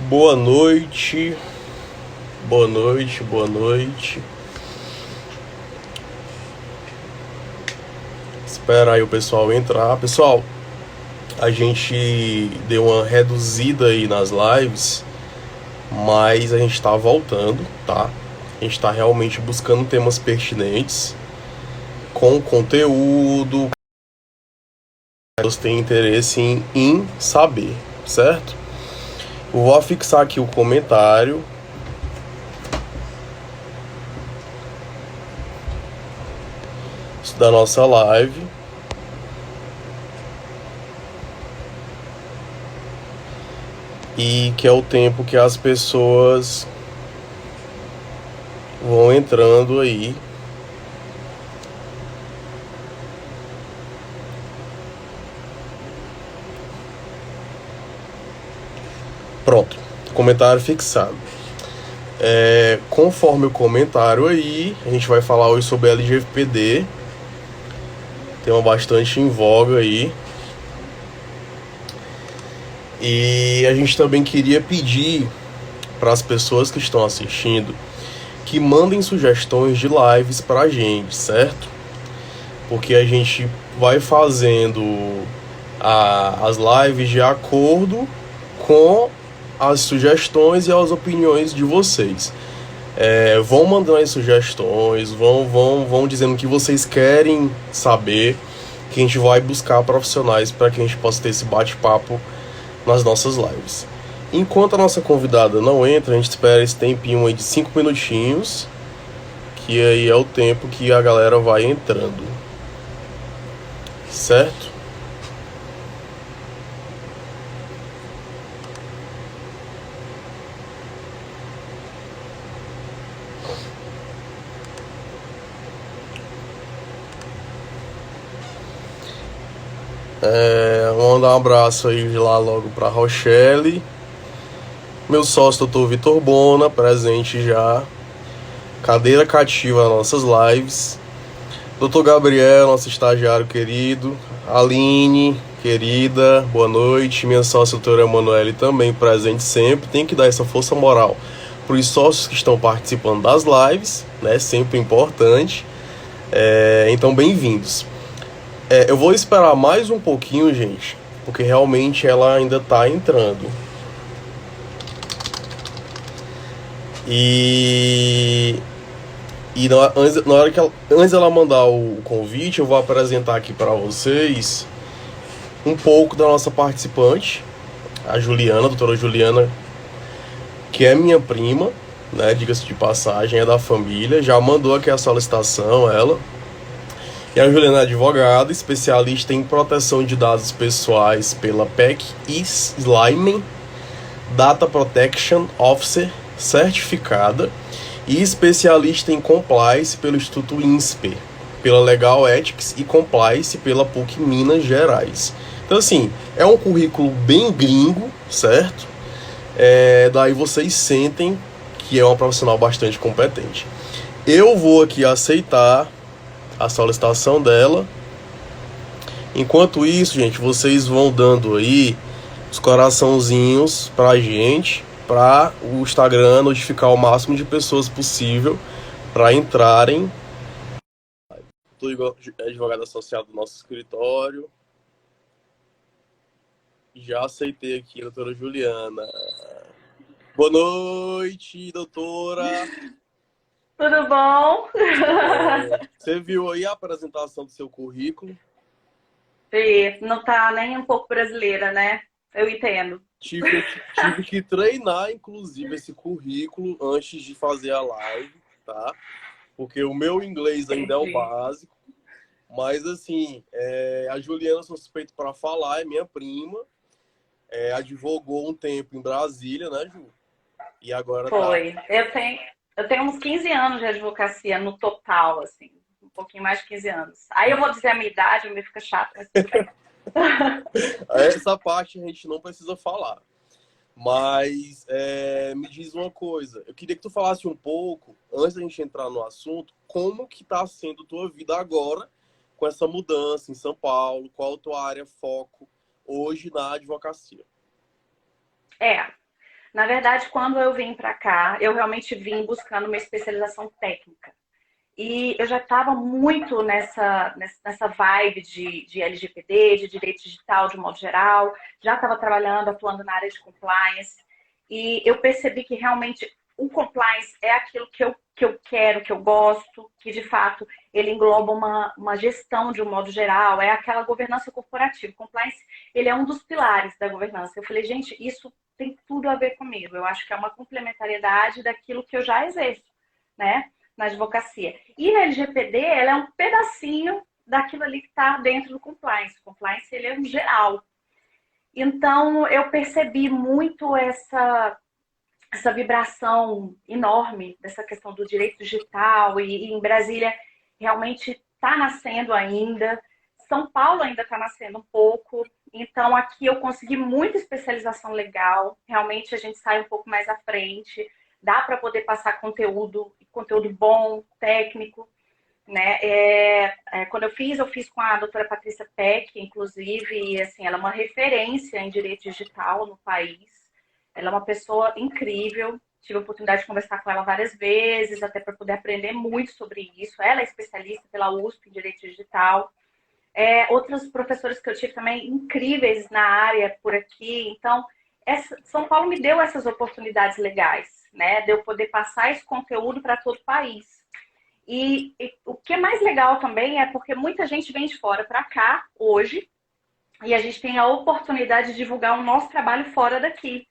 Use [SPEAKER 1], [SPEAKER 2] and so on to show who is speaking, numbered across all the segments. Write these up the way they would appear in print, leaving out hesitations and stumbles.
[SPEAKER 1] Boa noite, boa noite, boa noite. Espera aí o pessoal entrar. Pessoal, a gente deu uma reduzida aí nas lives, mas a gente tá voltando, tá? A gente tá realmente buscando temas pertinentes, com conteúdo, que vocês têm interesse em saber, certo? Eu vou fixar aqui o comentário. Da nossa live. E que é o tempo que as pessoas vão entrando aí. Pronto, comentário fixado. Conforme o comentário aí, a gente vai falar hoje sobre LGPD. Tema bastante em voga aí. E a gente também queria pedir para as pessoas que estão assistindo que mandem sugestões de lives pra gente, certo? Porque a gente vai fazendo as lives de acordo com as sugestões e as opiniões de vocês. Vão mandando as sugestões, vão dizendo o que vocês querem saber, que a gente vai buscar profissionais para que a gente possa ter esse bate-papo nas nossas lives. Enquanto a nossa convidada não entra, a gente espera esse tempinho aí de 5 minutinhos, que aí é o tempo que a galera vai entrando. Certo? Vou mandar um abraço aí de lá logo para Rochelle. Meu sócio, doutor Vitor Bona, presente já. Cadeira cativa nas nossas lives. Doutor Gabriel, nosso estagiário querido. Aline, querida, boa noite. Minha sócia, doutora Emanuele, também presente sempre. Tem que dar essa força moral para os sócios que estão participando das lives, né? Sempre importante. Então, bem-vindos. Eu vou esperar mais um pouquinho, gente, porque realmente ela ainda está entrando. Antes dela mandar o convite, eu vou apresentar aqui para vocês um pouco da nossa participante, a Juliana, a doutora Juliana, que é minha prima, né? Diga-se de passagem, é da família, já mandou aqui a solicitação, ela. E a Juliana é advogada, especialista em proteção de dados pessoais pela PEC e Slime, Data Protection Officer certificada e especialista em compliance pelo Instituto INSPE, pela Legal Ethics e Compliance pela PUC Minas Gerais. Então, assim, é um currículo bem gringo, certo? Daí vocês sentem que é uma profissional bastante competente. Eu vou aqui aceitar a solicitação dela. Enquanto isso, gente, vocês vão dando aí os coraçãozinhos pra gente, para o Instagram notificar o máximo de pessoas possível para entrarem. Estou advogado associado do nosso escritório. Já aceitei aqui a doutora Juliana. Boa noite, doutora.
[SPEAKER 2] Tudo bom?
[SPEAKER 1] Você viu aí a apresentação do seu currículo?
[SPEAKER 2] Não tá nem um pouco brasileira, né? Eu entendo.
[SPEAKER 1] Tive que treinar, inclusive, esse currículo antes de fazer a live, tá? Porque o meu inglês ainda é o
[SPEAKER 2] Entendi.
[SPEAKER 1] básico. Mas, assim, a Juliana, sou suspeito para falar, é minha prima. Advogou um tempo em Brasília, né, Ju? E agora tá...
[SPEAKER 2] Foi. Eu tenho uns 15 anos de advocacia no total, assim. Um pouquinho mais de 15 anos. Aí eu vou dizer a minha idade, me fica chato, mas tudo bem.
[SPEAKER 1] Essa parte a gente não precisa falar. Mas me diz uma coisa. Eu queria que tu falasse um pouco, antes da gente entrar no assunto, como que tá sendo tua vida agora com essa mudança em São Paulo? Qual a tua área foco hoje na advocacia?
[SPEAKER 2] É. Na verdade, quando eu vim para cá, eu realmente vim buscando uma especialização técnica. E eu já estava muito nessa vibe de LGPD, de direito digital de modo geral, já estava trabalhando, atuando na área de compliance, e eu percebi que realmente o compliance é aquilo que eu quero, que eu gosto, que de fato ele engloba uma gestão de um modo geral, é aquela governança corporativa. O compliance, ele é um dos pilares da governança. Eu falei, gente, isso tem tudo a ver comigo. Eu acho que é uma complementariedade daquilo que eu já exerço, né, na advocacia. E na LGPD, ela é um pedacinho daquilo ali que está dentro do compliance. O compliance, ele é um geral. Então, eu percebi muito essa vibração enorme dessa questão do direito digital e em Brasília realmente está nascendo ainda. São Paulo ainda está nascendo um pouco. Então, aqui eu consegui muita especialização legal. Realmente, a gente sai um pouco mais à frente. Dá para poder passar conteúdo bom, técnico, né? Quando eu fiz com a doutora Patrícia Peck, inclusive, e assim, ela é uma referência em direito digital no país. Ela é uma pessoa incrível. Tive a oportunidade de conversar com ela várias vezes, até para poder aprender muito sobre isso. Ela é especialista pela USP em direito digital. Outros professores que eu tive também incríveis na área por aqui. Então, São Paulo me deu essas oportunidades legais, né? De eu poder passar esse conteúdo para todo o país. E o que é mais legal também é porque muita gente vem de fora para cá hoje e a gente tem a oportunidade de divulgar o nosso trabalho fora daqui.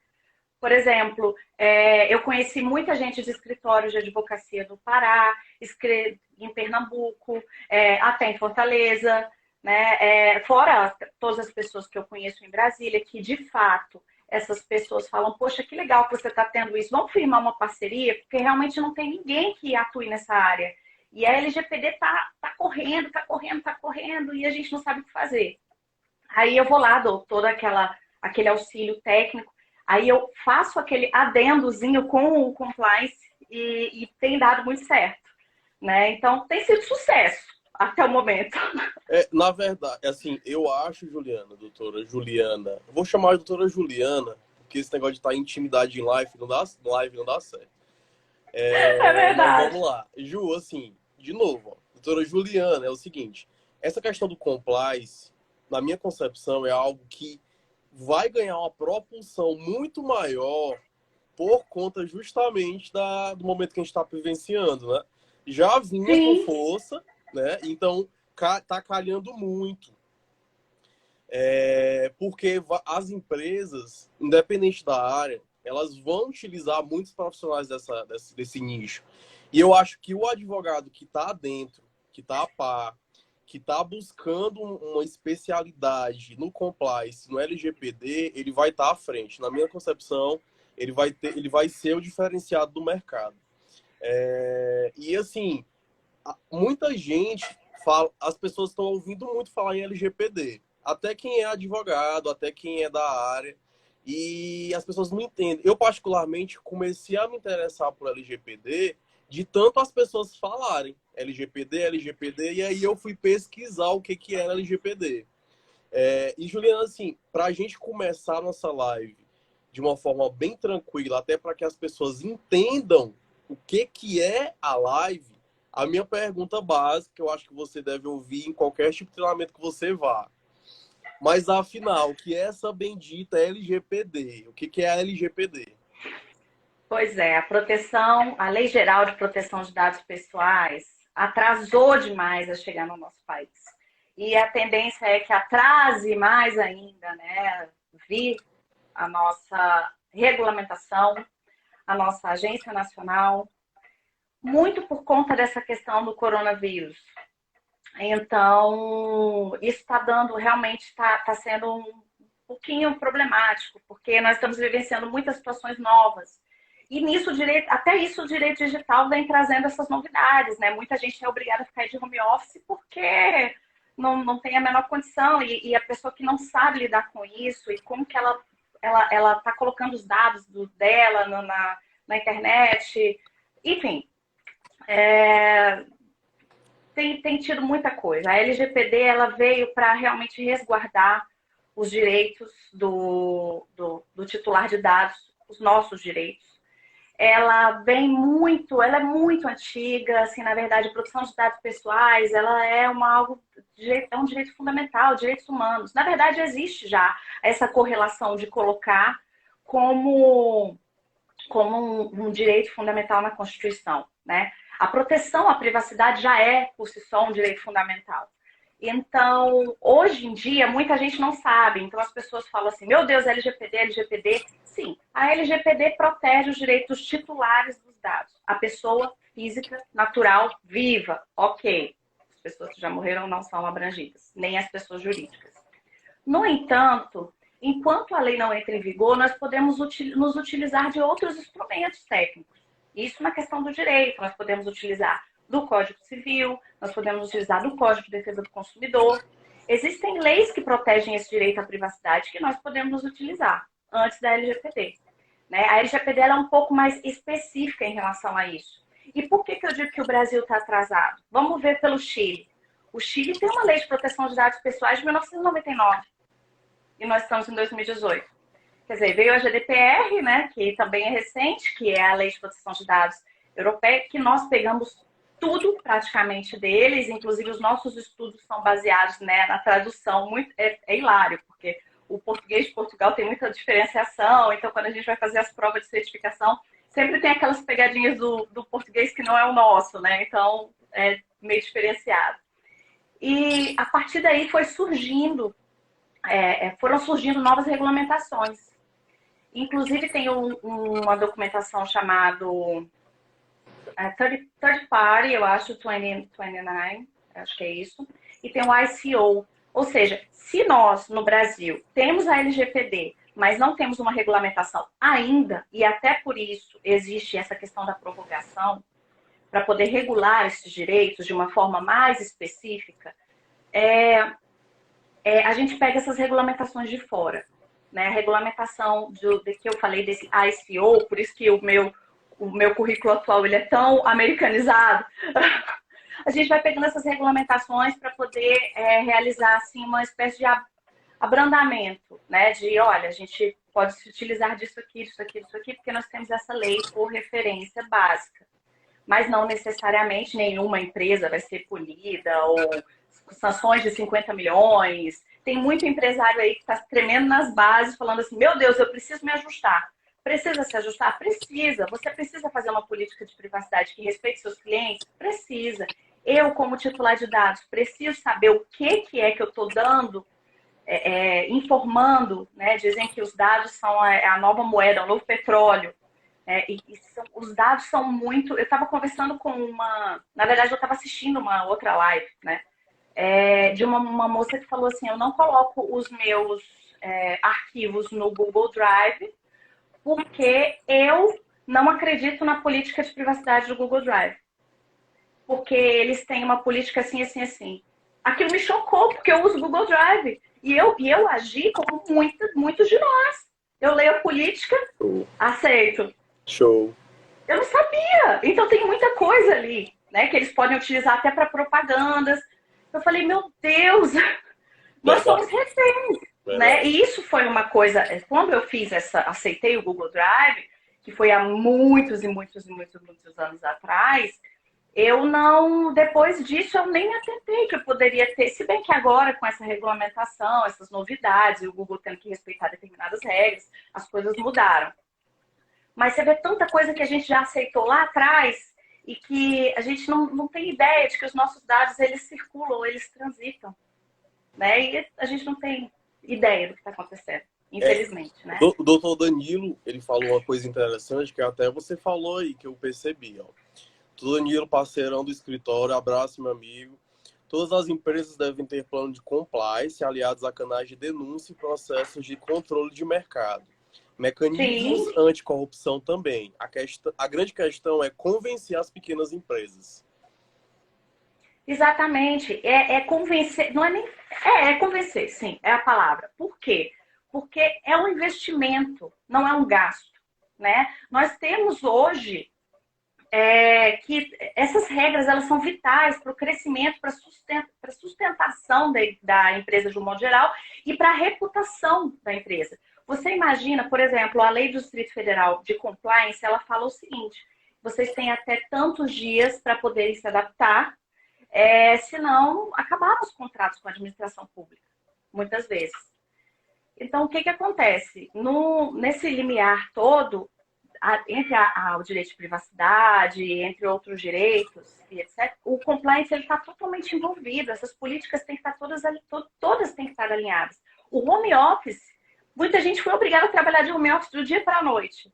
[SPEAKER 2] Por exemplo, eu conheci muita gente de escritórios de advocacia do Pará, em Pernambuco, até em Fortaleza, né? Fora todas as pessoas que eu conheço em Brasília, que de fato essas pessoas falam, poxa, que legal que você está tendo isso, vamos firmar uma parceria, porque realmente não tem ninguém que atue nessa área. E a LGPD tá correndo, e a gente não sabe o que fazer. Aí eu vou lá, dou todo aquele auxílio técnico, aí eu faço aquele adendozinho com o compliance e tem dado muito certo, né? Então tem sido sucesso até o momento.
[SPEAKER 1] Na verdade, assim, eu acho, Juliana, doutora Juliana, vou chamar de doutora Juliana, porque esse negócio de estar em intimidade em live não dá certo.
[SPEAKER 2] É
[SPEAKER 1] Mas
[SPEAKER 2] verdade.
[SPEAKER 1] vamos lá. Ju, assim, de novo, ó, doutora Juliana, é o seguinte, essa questão do compliance, na minha concepção, é algo que vai ganhar uma propulsão muito maior por conta justamente do momento que a gente está vivenciando, né? Já vinha com
[SPEAKER 2] Sim,
[SPEAKER 1] força, né? Então, tá calhando muito. Porque as empresas, independente da área, elas vão utilizar muitos profissionais desse nicho. E eu acho que o advogado que está dentro, que está a par, que está buscando uma especialidade no compliance, no LGPD, ele vai estar à frente. Na minha concepção, ele vai ser o diferenciado do mercado. E assim, muita gente fala, as pessoas estão ouvindo muito falar em LGPD. Até quem é advogado, até quem é da área. E as pessoas não entendem. Eu, particularmente, comecei a me interessar por LGPD de tanto as pessoas falarem LGPD, LGPD, e aí eu fui pesquisar o que era LGPD. E, Juliana, assim, para a gente começar a nossa live de uma forma bem tranquila, até para que as pessoas entendam o que é a live, a minha pergunta básica, que eu acho que você deve ouvir em qualquer tipo de treinamento que você vá. Mas, afinal, o que é essa bendita LGPD? O que é a LGPD?
[SPEAKER 2] pois é, a Lei Geral de Proteção de Dados Pessoais atrasou demais a chegar no nosso país. E a tendência é que atrase mais ainda, né? Vir a nossa regulamentação, a nossa agência nacional, muito por conta dessa questão do coronavírus. Então, isso está realmente está sendo um pouquinho problemático, porque nós estamos vivenciando muitas situações novas. E nisso, até isso, o direito digital vem trazendo essas novidades, né? Muita gente é obrigada a ficar de home office porque não tem a menor condição. E a pessoa que não sabe lidar com isso e como que ela está colocando os dados dela na internet, enfim, tem tido muita coisa. A LGPD ela veio para realmente resguardar os direitos do titular de dados os nossos direitos. Ela é muito antiga, assim, na verdade, a proteção de dados pessoais, ela é é um direito fundamental, direitos humanos. Na verdade, existe já essa correlação de colocar como um direito fundamental na Constituição, né? A proteção à privacidade já é, por si só, um direito fundamental. Então, hoje em dia, muita gente não sabe. Então, as pessoas falam assim, meu Deus, LGPD, LGPD. Sim, a LGPD protege os direitos titulares dos dados. A pessoa física, natural, viva, ok. As pessoas que já morreram não são abrangidas, nem as pessoas jurídicas. No entanto, enquanto a lei não entra em vigor, nós podemos nos utilizar de outros instrumentos técnicos. Isso na questão do direito, nós podemos utilizar do Código Civil, nós podemos utilizar do Código de Defesa do Consumidor. Existem leis que protegem esse direito à privacidade que nós podemos utilizar antes da LGPD. Né? A LGPD é um pouco mais específica em relação a isso. E por que eu digo que o Brasil está atrasado? Vamos ver pelo Chile. O Chile tem uma lei de proteção de dados pessoais de 1999 e nós estamos em 2018. Quer dizer, veio a GDPR, né, que também é recente, que é a Lei de Proteção de Dados Europeia, que nós pegamos tudo praticamente deles, inclusive os nossos estudos são baseados, né, na tradução. É hilário, porque o português de Portugal tem muita diferenciação, então quando a gente vai fazer as provas de certificação, sempre tem aquelas pegadinhas do português que não é o nosso, né? Então é meio diferenciado. E a partir daí foram surgindo novas regulamentações. Inclusive tem uma documentação chamado Third Party, eu acho, 2029, acho que é isso, e tem o ICO. Ou seja, se nós, no Brasil, temos a LGPD, mas não temos uma regulamentação ainda, e até por isso existe essa questão da prorrogação, para poder regular esses direitos de uma forma mais específica, a gente pega essas regulamentações de fora. Né? A regulamentação que eu falei desse ICO, por isso que o meu currículo atual ele é tão americanizado, a gente vai pegando essas regulamentações para poder realizar assim, uma espécie de abrandamento, né? De, olha, a gente pode se utilizar disso aqui, porque nós temos essa lei por referência básica. Mas não necessariamente nenhuma empresa vai ser punida ou sanções de 50 milhões. Tem muito empresário aí que está tremendo nas bases, falando assim, meu Deus, eu preciso me ajustar. Precisa se ajustar? Precisa. Você precisa fazer uma política de privacidade que respeite seus clientes? Precisa. Eu, como titular de dados, preciso saber o que é que eu estou dando, informando, né? Dizem que os dados são a nova moeda, o novo petróleo. Os dados são muito... Eu estava conversando com na verdade, eu estava assistindo uma outra live, né? De uma moça que falou assim, eu não coloco os meus arquivos no Google Drive porque eu não acredito na política de privacidade do Google Drive. Porque eles têm uma política assim, assim, assim. Aquilo me chocou, porque eu uso o Google Drive. E eu agi como muitos de nós. Eu leio a política, aceito.
[SPEAKER 1] Show.
[SPEAKER 2] Eu não sabia. Então tem muita coisa ali, né? Que eles podem utilizar até para propagandas. Eu falei, meu Deus, nós somos reféns, né? E isso foi uma coisa, quando eu aceitei o Google Drive, que foi há muitos anos atrás, depois disso eu nem atentei que eu poderia ter, se bem que agora com essa regulamentação, essas novidades, e o Google tendo que respeitar determinadas regras, as coisas mudaram. Mas você vê tanta coisa que a gente já aceitou lá atrás, e que a gente não tem ideia de que os nossos dados, eles circulam, eles transitam, né? E a gente não tem ideia do que está acontecendo, infelizmente, né?
[SPEAKER 1] O doutor Danilo, ele falou uma coisa interessante, que até você falou aí, que eu percebi, ó. Doutor Danilo, parceirão do escritório, abraço, meu amigo. Todas as empresas devem ter plano de compliance, aliados a canais de denúncia e processos de controle de mercado. Mecanismos anticorrupção também. A grande questão é convencer as pequenas empresas.
[SPEAKER 2] Exatamente. Convencer, não é nem... convencer, sim, é a palavra. Por quê? Porque é um investimento, não é um gasto, né? Nós temos hoje que essas regras, elas são vitais para o crescimento, para a sustentação da empresa de um modo geral e para a reputação da empresa. Você imagina, por exemplo, a lei do Distrito Federal de Compliance, ela fala o seguinte: vocês têm até tantos dias para poderem se adaptar, senão acabaram os contratos com a administração pública, muitas vezes. Então, o que, que acontece? Nesse limiar todo, entre o direito de privacidade, entre outros direitos, e etc., o compliance está totalmente envolvido. Essas políticas têm que estar todas têm que estar alinhadas. O home office, muita gente foi obrigada a trabalhar de home office do dia para a noite.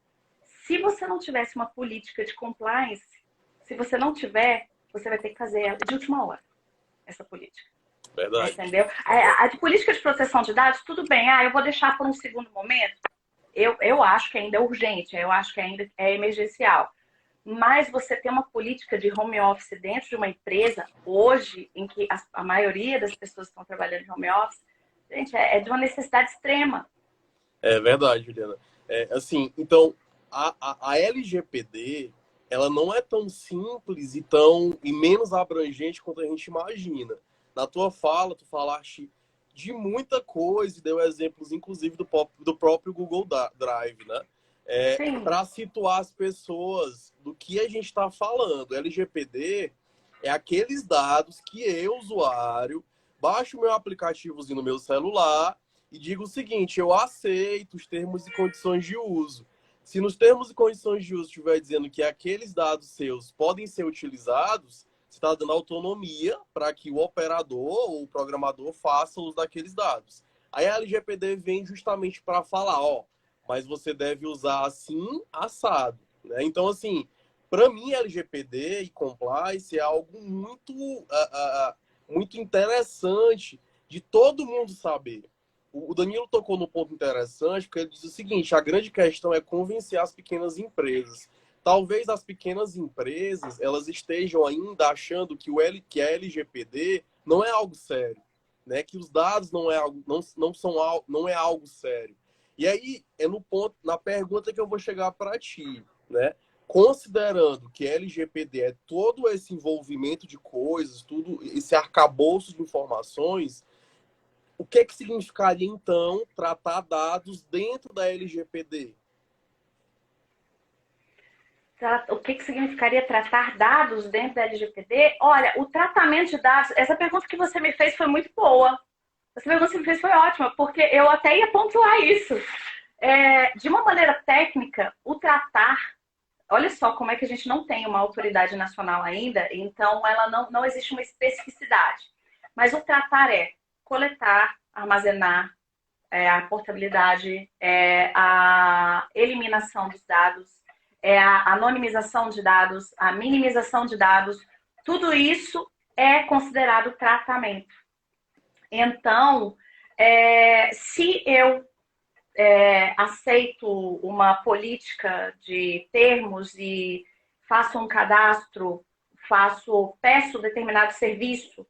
[SPEAKER 2] Se você não tivesse uma política de compliance, se você não tiver, você vai ter que fazer de última hora essa política.
[SPEAKER 1] Verdade.
[SPEAKER 2] Entendeu? A de política de proteção de dados, tudo bem. Eu vou deixar por um segundo momento. Eu acho que ainda é urgente, eu acho que ainda é emergencial. Mas você ter uma política de home office dentro de uma empresa, hoje, em que a maioria das pessoas estão trabalhando em home office, gente, é de uma necessidade extrema.
[SPEAKER 1] É verdade, Juliana. Assim, então, a LGPD, ela não é tão simples e menos abrangente quanto a gente imagina. Na tua fala, tu falaste de muita coisa e deu exemplos, inclusive, do próprio Google Drive, né? Para situar as pessoas do que a gente está falando. LGPD é aqueles dados que eu, usuário, baixo o meu aplicativozinho no meu celular e digo o seguinte: eu aceito os termos e condições de uso. Se nos termos e condições de uso estiver dizendo que aqueles dados seus podem ser utilizados, você está dando autonomia para que o operador ou o programador faça uso daqueles dados. Aí a LGPD vem justamente para falar, mas você deve usar assim, assado. Né? Então, assim, para mim, LGPD e compliance é algo muito interessante de todo mundo saber. O Danilo tocou no ponto interessante, porque ele diz o seguinte: a grande questão é convencer as pequenas empresas. Talvez as pequenas empresas elas estejam ainda achando que que a LGPD não é algo sério, né? Que os dados não é algo sério. E aí é na pergunta que eu vou chegar para ti, né? Considerando que LGPD é todo esse envolvimento de coisas, tudo esse arcabouço de informações, o que significaria, então, tratar dados dentro da LGPD?
[SPEAKER 2] O que significaria tratar dados dentro da LGPD? Olha, o tratamento de dados, essa pergunta que você me fez foi muito boa. Essa pergunta que você me fez foi ótima, porque eu até ia pontuar isso. De uma maneira técnica, o tratar, olha só como é que a gente não tem uma autoridade nacional ainda, então ela não existe uma especificidade. Mas o tratar é coletar, armazenar, a portabilidade, a eliminação dos dados, a anonimização de dados, a minimização de dados, tudo isso é considerado tratamento. Então, se eu aceito uma política de termos e faço um cadastro, peço determinado serviço,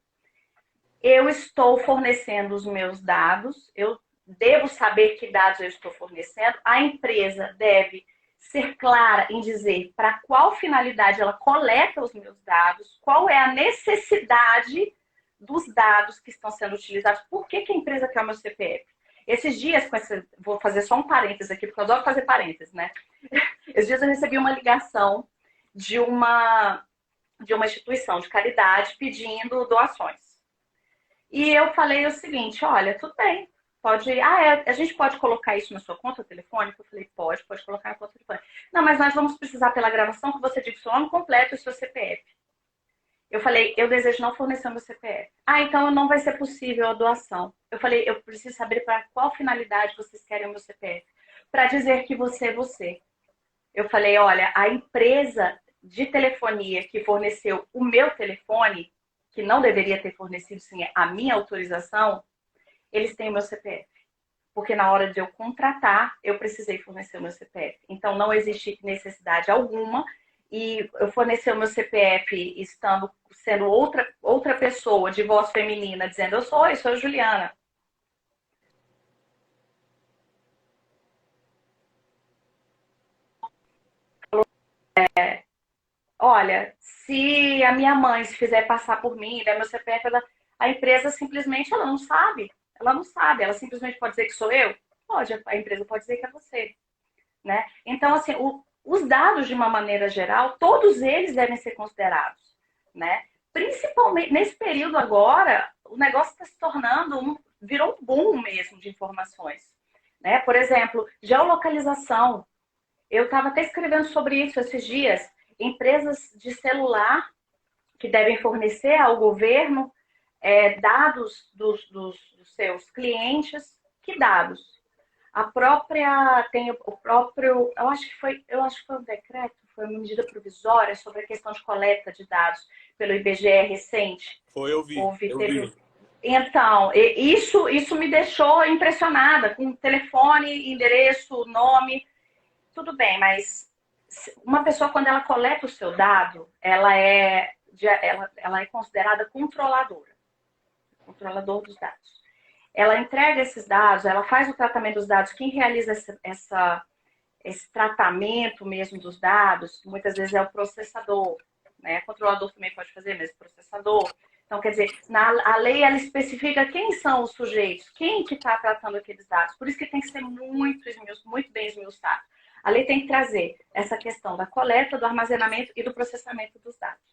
[SPEAKER 2] eu estou fornecendo os meus dados, eu devo saber que dados eu estou fornecendo, a empresa deve ser clara em dizer para qual finalidade ela coleta os meus dados, qual é a necessidade dos dados que estão sendo utilizados, por que a empresa quer o meu CPF. Esses dias, vou fazer só um parênteses aqui, porque eu adoro fazer parênteses, né? Esses dias eu recebi uma ligação de uma instituição de caridade pedindo doações. E eu falei o seguinte: olha, tudo bem, a gente pode colocar isso na sua conta telefônica? Eu falei, pode colocar na conta telefônica. Não, mas nós vamos precisar pela gravação que você diga o seu nome completo e o seu CPF. Eu falei, eu desejo não fornecer meu CPF. Então não vai ser possível a doação. Eu falei, eu preciso saber para qual finalidade vocês querem o meu CPF. Para dizer que você é você. Eu falei, olha, a empresa de telefonia que forneceu o meu telefone, que não deveria ter fornecido sim a minha autorização, eles têm o meu CPF. Porque na hora de eu contratar, eu precisei fornecer o meu CPF. Então não existe necessidade alguma. E eu fornecer o meu CPF sendo outra pessoa de voz feminina dizendo, eu sou a Juliana. Olha, se a minha mãe se fizer passar por mim, der meu CPF, a empresa simplesmente ela não sabe. Ela simplesmente pode dizer que sou eu? pode, a empresa pode dizer que é você, né? Então, assim, os dados, de uma maneira geral, todos eles devem ser considerados, né? Principalmente nesse período agora, o negócio está se tornando, virou um boom mesmo de informações, né? Por exemplo, geolocalização. Eu estava até escrevendo sobre isso esses dias. Empresas de celular que devem fornecer ao governo dados dos seus clientes. Que dados? A própria tem o próprio, eu acho que foi um decreto, foi uma medida provisória sobre a questão de coleta de dados pelo IBGE recente.
[SPEAKER 1] Eu vi.
[SPEAKER 2] Então, isso me deixou impressionada com telefone, endereço, nome. Tudo bem, mas uma pessoa, quando ela coleta o seu dado, ela é considerada controlador dos dados. Ela entrega esses dados, ela faz o tratamento dos dados. Quem realiza esse tratamento mesmo dos dados, muitas vezes é o processador, né? O controlador também pode fazer, mas o processador. Então, quer dizer, a lei, ela especifica quem são os sujeitos, quem que está tratando aqueles dados. Por isso que tem que ser muito bem esmiuçado. A lei tem que trazer essa questão da coleta, do armazenamento e do processamento dos dados.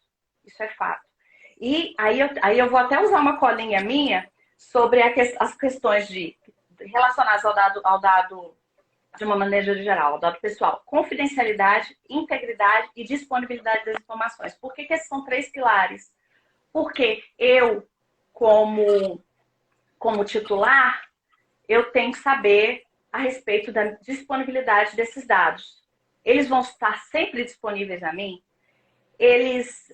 [SPEAKER 2] Isso é fato. E aí eu vou até usar uma colinha minha sobre as questões relacionadas ao dado de uma maneira geral, ao dado pessoal. Confidencialidade, integridade e disponibilidade das informações. Por que esses são 3 pilares? Porque eu, como titular, eu tenho que saber a respeito da disponibilidade desses dados. Eles vão estar sempre disponíveis a mim? Eles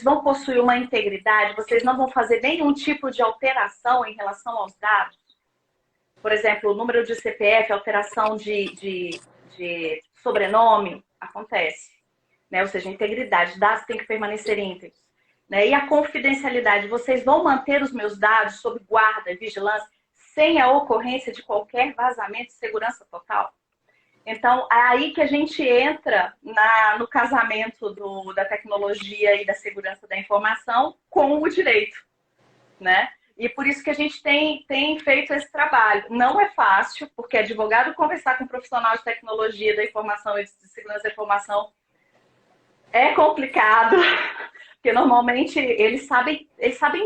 [SPEAKER 2] vão possuir uma integridade? Vocês não vão fazer nenhum tipo de alteração em relação aos dados? Por exemplo, o número de CPF, alteração de sobrenome, acontece. Né? Ou seja, a integridade, dados têm que permanecer íntegros. Né? E a confidencialidade, vocês vão manter os meus dados sob guarda e vigilância sem a ocorrência de qualquer vazamento de segurança total? Então, é aí que a gente entra no casamento da tecnologia e da segurança da informação com o direito, né? E por isso que a gente tem feito esse trabalho. Não é fácil, porque advogado conversar com um profissional de tecnologia da informação e de segurança da informação é complicado, porque normalmente eles sabem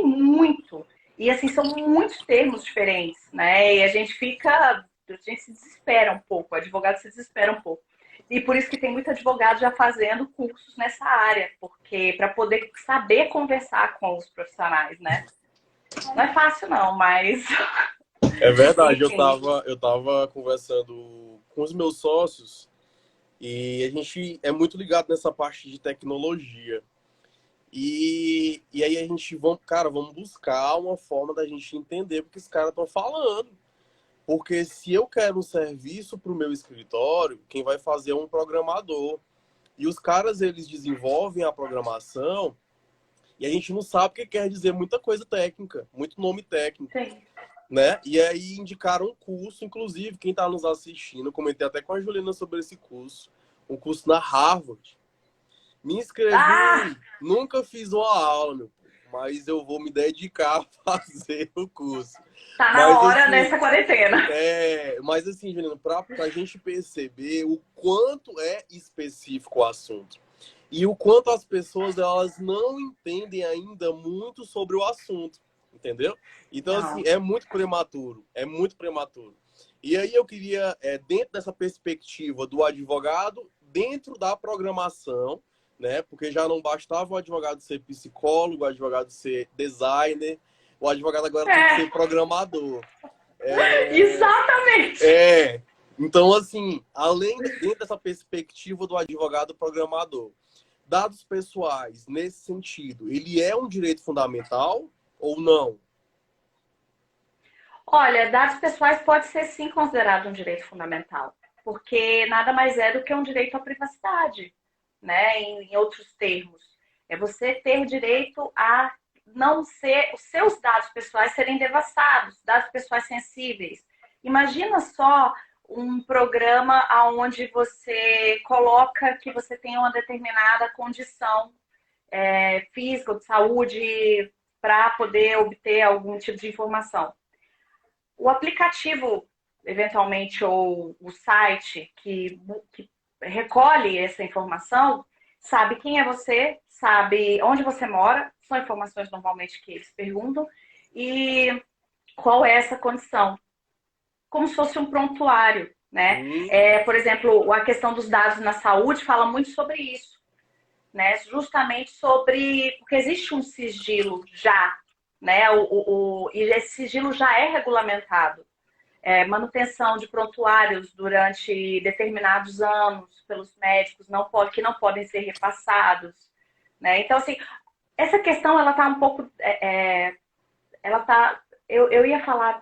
[SPEAKER 2] muito. E assim, são muitos termos diferentes, né? E a gente se desespera um pouco, o advogado se desespera um pouco. E por isso que tem muito advogado já fazendo cursos nessa área, porque para poder saber conversar com os profissionais, né? Não é fácil não, mas...
[SPEAKER 1] É verdade, eu tava conversando com os meus sócios e a gente é muito ligado nessa parte de tecnologia. E aí a gente vamos buscar uma forma da gente entender o que os caras estão falando. Porque se eu quero um serviço para o meu escritório, quem vai fazer é um programador. E os caras, eles desenvolvem a programação e a gente não sabe o que quer dizer muita coisa técnica, muito nome técnico.
[SPEAKER 2] Sim.
[SPEAKER 1] Né? E aí indicaram um curso, inclusive, quem está nos assistindo, eu comentei até com a Juliana sobre esse curso, um curso na Harvard. Me inscrevi, nunca fiz uma aula, meu povo, mas eu vou me dedicar a fazer o curso.
[SPEAKER 2] Tá na hora dessa quarentena.
[SPEAKER 1] Mas assim, Juliana, pra gente perceber o quanto é específico o assunto e o quanto as pessoas elas não entendem ainda muito sobre o assunto, entendeu? Então, assim, é muito prematuro, E aí eu queria, dentro dessa perspectiva do advogado, dentro da programação, né? Porque já não bastava o advogado ser psicólogo, o advogado ser designer, o advogado agora tem que ser programador.
[SPEAKER 2] Exatamente!
[SPEAKER 1] Então, assim, dentro dessa perspectiva do advogado programador, dados pessoais, nesse sentido, ele é um direito fundamental ou não?
[SPEAKER 2] Olha, dados pessoais pode ser sim considerado um direito fundamental, porque nada mais é do que um direito à privacidade, né? Em outros termos. É você ter direito a não ser, os seus dados pessoais serem devassados, dados pessoais sensíveis. Imagina só um programa onde você coloca que você tem uma determinada condição física ou de saúde para poder obter algum tipo de informação. O aplicativo eventualmente, ou o site que recolhe essa informação, sabe quem é você, sabe onde você mora, são informações normalmente que eles perguntam, e qual é essa condição. Como se fosse um prontuário, né? Por exemplo, a questão dos dados na saúde fala muito sobre isso, né? Justamente sobre... Porque existe um sigilo já, né? E esse sigilo já é regulamentado. Manutenção de prontuários durante determinados anos pelos médicos que não podem ser repassados, né? Então, assim, essa questão, ela está um pouco... ela tá... Eu ia falar...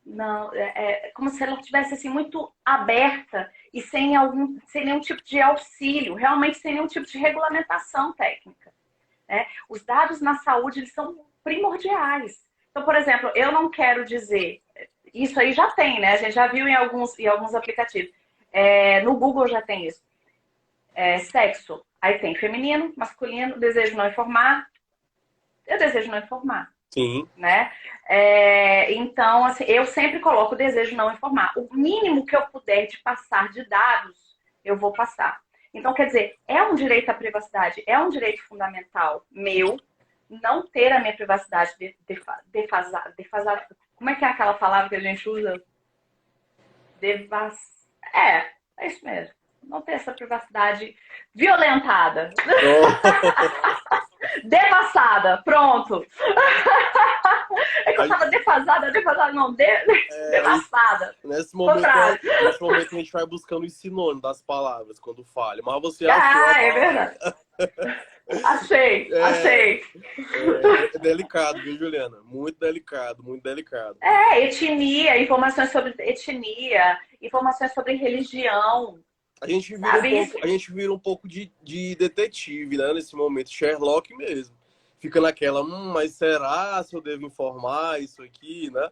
[SPEAKER 2] Não, como se ela estivesse assim, muito aberta e sem nenhum tipo de auxílio, realmente sem nenhum tipo de regulamentação técnica, né? Os dados na saúde, eles são primordiais. Então, por exemplo, eu não quero dizer... Isso aí já tem, né? A gente já viu em alguns aplicativos. No Google já tem isso. Sexo. Aí tem feminino, masculino, desejo não informar. Eu desejo não informar.
[SPEAKER 1] Sim.
[SPEAKER 2] Né? Então, assim, eu sempre coloco o desejo não informar. O mínimo que eu puder de passar de dados, eu vou passar. Então, quer dizer, é um direito à privacidade, é um direito fundamental meu não ter a minha privacidade defasada. Como é que é aquela palavra que a gente usa? É isso mesmo. Não ter essa privacidade violentada. Devassada, pronto. É que eu tava defasada não, devassada.
[SPEAKER 1] Nesse momento a gente vai buscando o sinônimo das palavras quando falha. Mas você achou.
[SPEAKER 2] É verdade. Achei.
[SPEAKER 1] É delicado, viu, Juliana? Muito delicado, muito delicado.
[SPEAKER 2] Etnia, informações sobre etnia, informações sobre religião.
[SPEAKER 1] A gente vira um pouco de detetive, né, nesse momento, Sherlock mesmo. Fica naquela, mas será se eu devo informar isso aqui, né?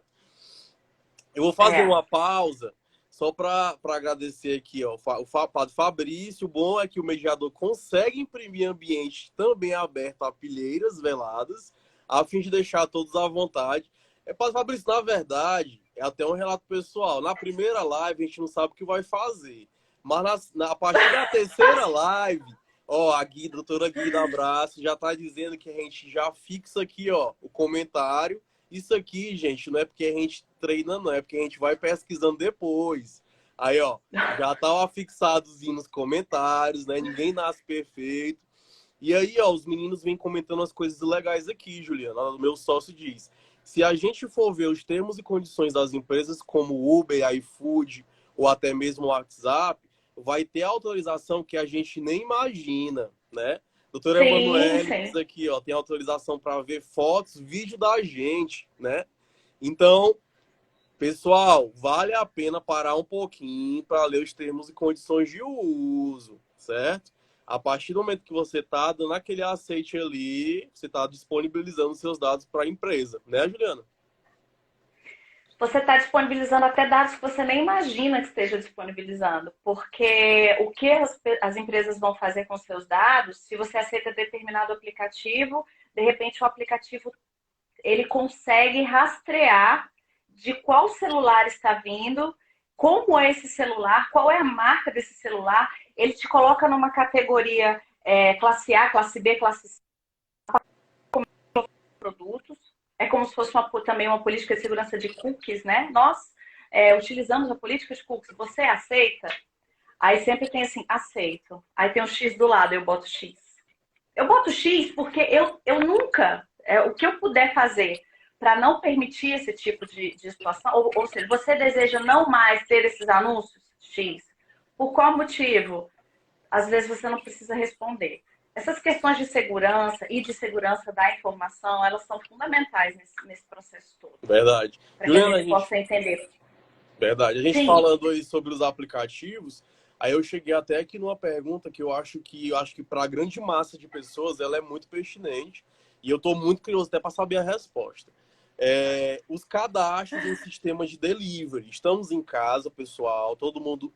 [SPEAKER 1] Eu vou fazer uma pausa só para agradecer aqui, ó, o Padre Fabrício. O bom é que o mediador consegue imprimir ambiente também aberto a pilheiras veladas, a fim de deixar todos à vontade. Padre Fabrício, na verdade, é até um relato pessoal. Na primeira live, a gente não sabe o que vai fazer. Mas a partir da terceira live, ó, a doutora Guida Abraço já tá dizendo que a gente já fixa aqui, ó, o comentário. Isso aqui, gente, não é porque a gente treina, não, é porque a gente vai pesquisando depois. Aí, ó, já tá fixados nos comentários, né? Ninguém nasce perfeito. E aí, ó, os meninos vêm comentando as coisas legais aqui, Juliana. O meu sócio diz: se a gente for ver os termos e condições das empresas como Uber, iFood ou até mesmo o WhatsApp, vai ter autorização que a gente nem imagina, né? Doutora Emanuele diz aqui, ó, tem autorização para ver fotos, vídeo da gente, né? Então, pessoal, vale a pena parar um pouquinho para ler os termos e condições de uso, certo? A partir do momento que você está dando aquele aceite ali, você está disponibilizando seus dados para a empresa, né, Juliana?
[SPEAKER 2] Você está disponibilizando até dados que você nem imagina que esteja disponibilizando. Porque o que as empresas vão fazer com seus dados, se você aceita determinado aplicativo, de repente o aplicativo ele consegue rastrear de qual celular está vindo, como é esse celular, qual é a marca desse celular. Ele te coloca numa categoria classe A, classe B, classe C, produtos. É como se fosse também uma política de segurança de cookies, né? Nós utilizamos a política de cookies. Você aceita? Aí sempre tem assim, aceito. Aí tem um X do lado, eu boto X. Eu boto X porque eu nunca, o que eu puder fazer para não permitir esse tipo de situação, ou seja, você deseja não mais ter esses anúncios? X. Por qual motivo? Às vezes você não precisa responder. Essas questões de segurança e de segurança da informação, elas são fundamentais nesse processo todo.
[SPEAKER 1] Verdade.
[SPEAKER 2] Para que a gente possa entender.
[SPEAKER 1] Verdade. A gente falando aí sobre os aplicativos, aí eu cheguei até aqui numa pergunta que eu acho que para a grande massa de pessoas ela é muito pertinente e eu estou muito curioso até para saber a resposta. Os cadastros em sistemas de delivery. Estamos em casa, pessoal, todo mundo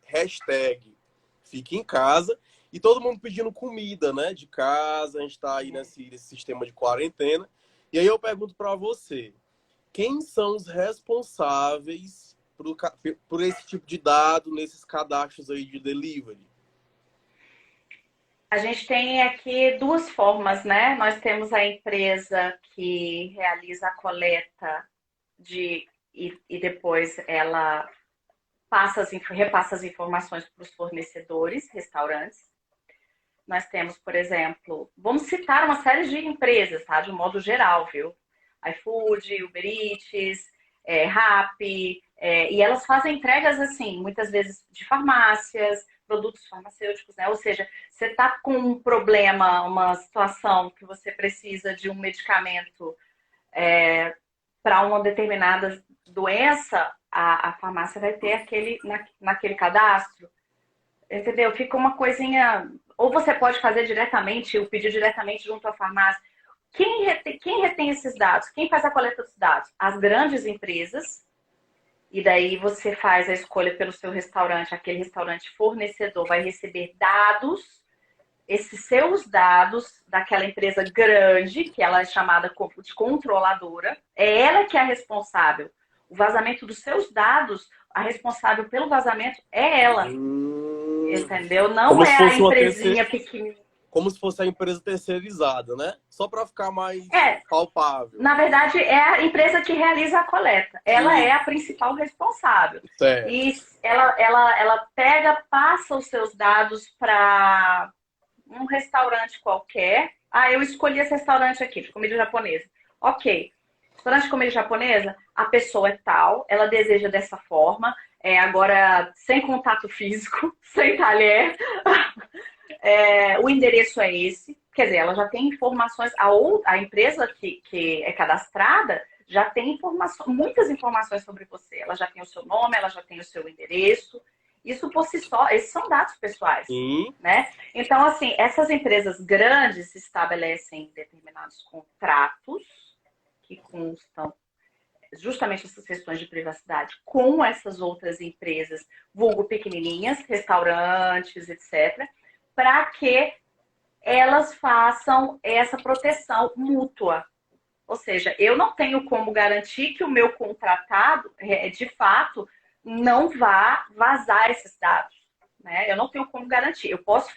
[SPEAKER 1] #fique em casa. E todo mundo pedindo comida, né? De casa, a gente está aí nesse sistema de quarentena. E aí eu pergunto para você, quem são os responsáveis por esse tipo de dado nesses cadastros aí de delivery?
[SPEAKER 2] A gente tem aqui duas formas, né? Nós temos a empresa que realiza a coleta e depois ela repassa as informações para os fornecedores, restaurantes. Nós temos, por exemplo, vamos citar uma série de empresas, tá? De um modo geral, viu? iFood, Uber Eats, Rappi, e elas fazem entregas assim, muitas vezes de farmácias, produtos farmacêuticos, né? Ou seja, você está com um problema, uma situação que você precisa de um medicamento para uma determinada doença, a farmácia vai ter naquele cadastro. Entendeu? Fica uma coisinha. Ou você pode fazer diretamente, o pedido diretamente junto à farmácia. Quem retém esses dados? Quem faz a coleta dos dados? As grandes empresas. E daí você faz a escolha pelo seu restaurante. Aquele restaurante fornecedor vai receber dados, esses seus dados daquela empresa grande, que ela é chamada de controladora. É ela que é a responsável. O vazamento dos seus dados, a responsável pelo vazamento é ela. Entendeu? Não
[SPEAKER 1] como
[SPEAKER 2] é a empresinha pequenininha.
[SPEAKER 1] Como se fosse a empresa terceirizada, né? Só para ficar mais palpável.
[SPEAKER 2] Na verdade, é a empresa que realiza a coleta. Ela é a principal responsável.
[SPEAKER 1] Certo.
[SPEAKER 2] E ela passa os seus dados para um restaurante qualquer. Eu escolhi esse restaurante aqui, de comida japonesa. Ok. Restaurante de comida japonesa, a pessoa é tal, ela deseja dessa forma, agora sem contato físico, sem talher. O endereço é esse. Quer dizer, ela já tem informações. A empresa que é cadastrada já tem muitas informações sobre você. Ela já tem o seu nome, ela já tem o seu endereço. Isso por si só, esses são dados pessoais, né? Então, assim, essas empresas grandes estabelecem determinados contratos que constam justamente essas questões de privacidade com essas outras empresas, vulgo pequenininhas, restaurantes, etc., para que elas façam essa proteção mútua. Ou seja, eu não tenho como garantir que o meu contratado, de fato, não vá vazar esses dados. Né? Eu não tenho como garantir. Eu posso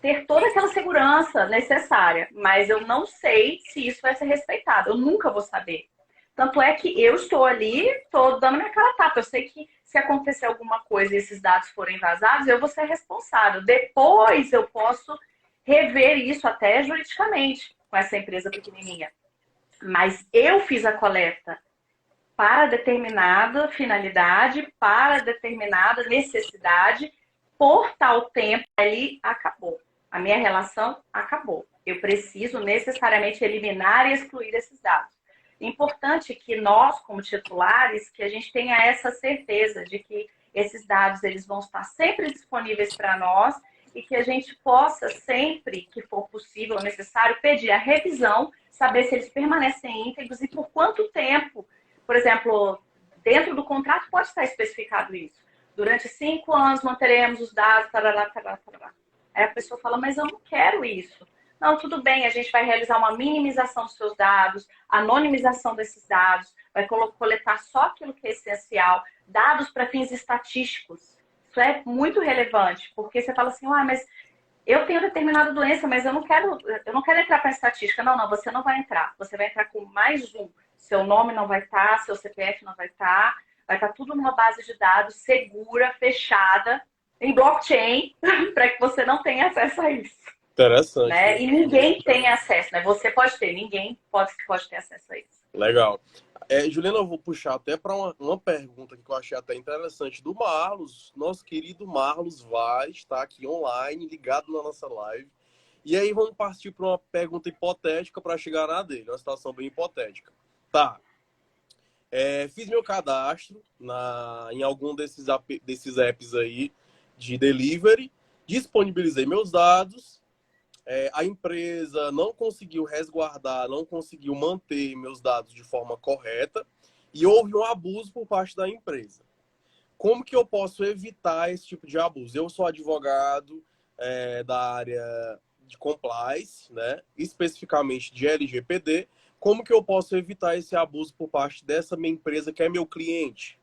[SPEAKER 2] ter toda aquela segurança necessária, mas eu não sei se isso vai ser respeitado. Eu nunca vou saber. Tanto é que eu estou ali, estou dando minha cara a tapa. Eu sei que se acontecer alguma coisa e esses dados forem vazados, eu vou ser responsável. Depois eu posso rever isso até juridicamente com essa empresa pequenininha. Mas eu fiz a coleta para determinada finalidade, para determinada necessidade, por tal tempo, ali acabou. A minha relação acabou. Eu preciso necessariamente eliminar e excluir esses dados. Importante que nós, como titulares, que a gente tenha essa certeza de que esses dados eles vão estar sempre disponíveis para nós e que a gente possa, sempre que for possível ou necessário, pedir a revisão, saber se eles permanecem íntegros e por quanto tempo. Por exemplo, dentro do contrato pode estar especificado isso. Durante 5 anos manteremos os dados, tarará, tarará, tarará. Aí a pessoa fala, mas eu não quero isso. Não, tudo bem, a gente vai realizar uma minimização dos seus dados, anonimização desses dados, vai coletar só aquilo que é essencial, dados para fins estatísticos. Isso é muito relevante, porque você fala assim, mas eu tenho determinada doença, mas eu não quero entrar para a estatística. Não, você não vai entrar. Você vai entrar com mais um. Seu nome não vai estar, seu CPF não vai estar tudo numa base de dados segura, fechada, em blockchain, para que você não tenha acesso a isso.
[SPEAKER 1] Interessante.
[SPEAKER 2] Né? E ninguém tem acesso, né? Você pode ter, ninguém pode ter acesso a isso.
[SPEAKER 1] Legal. Juliana, eu vou puxar até para uma pergunta que eu achei até interessante do Marlos. Nosso querido Marlos vai estar aqui online, ligado na nossa live. E aí vamos partir para uma pergunta hipotética para chegar na dele, uma situação bem hipotética. Tá. Fiz meu cadastro em algum desses apps aí de delivery, disponibilizei meus dados, a empresa não conseguiu resguardar, não conseguiu manter meus dados de forma correta e houve um abuso por parte da empresa. Como que eu posso evitar esse tipo de abuso? Eu sou advogado da área de compliance, né? Especificamente de LGPD. como que eu posso evitar esse abuso por parte dessa minha empresa que é meu cliente?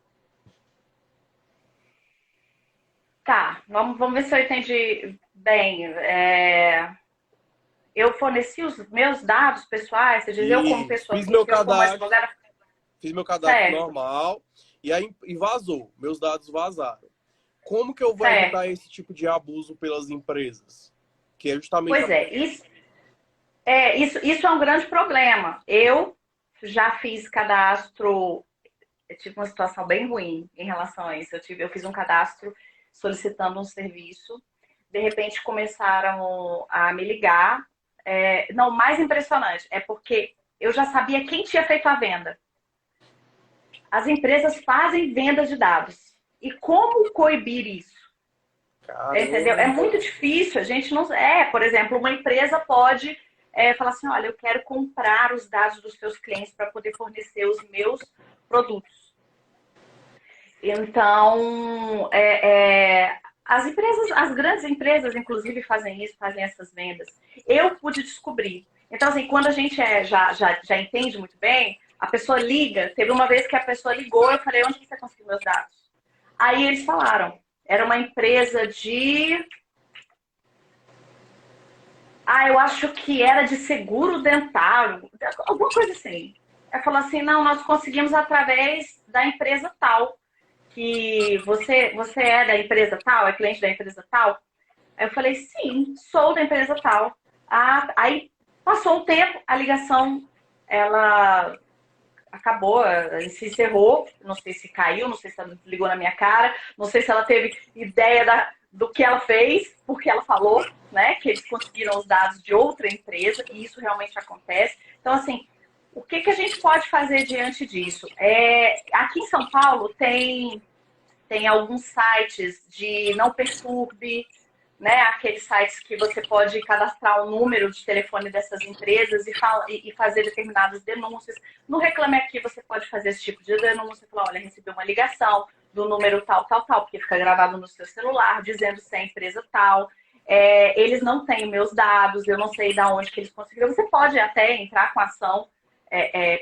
[SPEAKER 2] Tá, vamos ver se eu entendi bem. Eu forneci os meus dados pessoais, você diz, eu como
[SPEAKER 1] E
[SPEAKER 2] pessoa física, eu como advogada,
[SPEAKER 1] fiz meu cadastro
[SPEAKER 2] certo,
[SPEAKER 1] normal e vazou, meus dados vazaram. Como que eu vou evitar
[SPEAKER 2] certo.
[SPEAKER 1] esse tipo de abuso pelas empresas? Que é justamente
[SPEAKER 2] Pois é, isso é um grande problema. Eu já fiz cadastro, eu tive uma situação bem ruim em relação a isso. Eu fiz um cadastro solicitando um serviço, de repente começaram a me ligar. Não, o mais impressionante é porque eu já sabia quem tinha feito a venda. As empresas fazem venda de dados. E como coibir isso? Entendeu? É
[SPEAKER 1] caramba.
[SPEAKER 2] muito difícil. A gente não. Por exemplo, uma empresa pode falar assim: olha, eu quero comprar os dados dos seus clientes para poder fornecer os meus produtos. Então, as empresas, as grandes empresas, inclusive, fazem isso, fazem essas vendas. Eu pude descobrir. Então, assim, quando a gente já entende muito bem, a pessoa liga. Teve uma vez que a pessoa ligou, eu falei, onde você conseguiu meus dados? Aí eles falaram, era uma empresa de... eu acho que era de seguro dentário, alguma coisa assim. Ela falou assim, não, nós conseguimos através da empresa tal, que você é da empresa tal, é cliente da empresa tal? Aí eu falei, sim, sou da empresa tal. Aí passou um tempo, a ligação, ela acabou, se encerrou, não sei se caiu, não sei se ela ligou na minha cara, não sei se ela teve ideia do que ela fez, porque ela falou, né, que eles conseguiram os dados de outra empresa, e isso realmente acontece. Então, assim, o que a gente pode fazer diante disso? Aqui em São Paulo tem alguns sites de não perturbe, né? Aqueles sites que você pode cadastrar o número de telefone dessas empresas e fazer determinadas denúncias. No Reclame Aqui você pode fazer esse tipo de denúncia, falar, olha, recebi uma ligação do número tal, tal, tal, porque fica gravado no seu celular, dizendo se é a empresa tal. Eles não têm meus dados, eu não sei de onde que eles conseguiram. Você pode até entrar com ação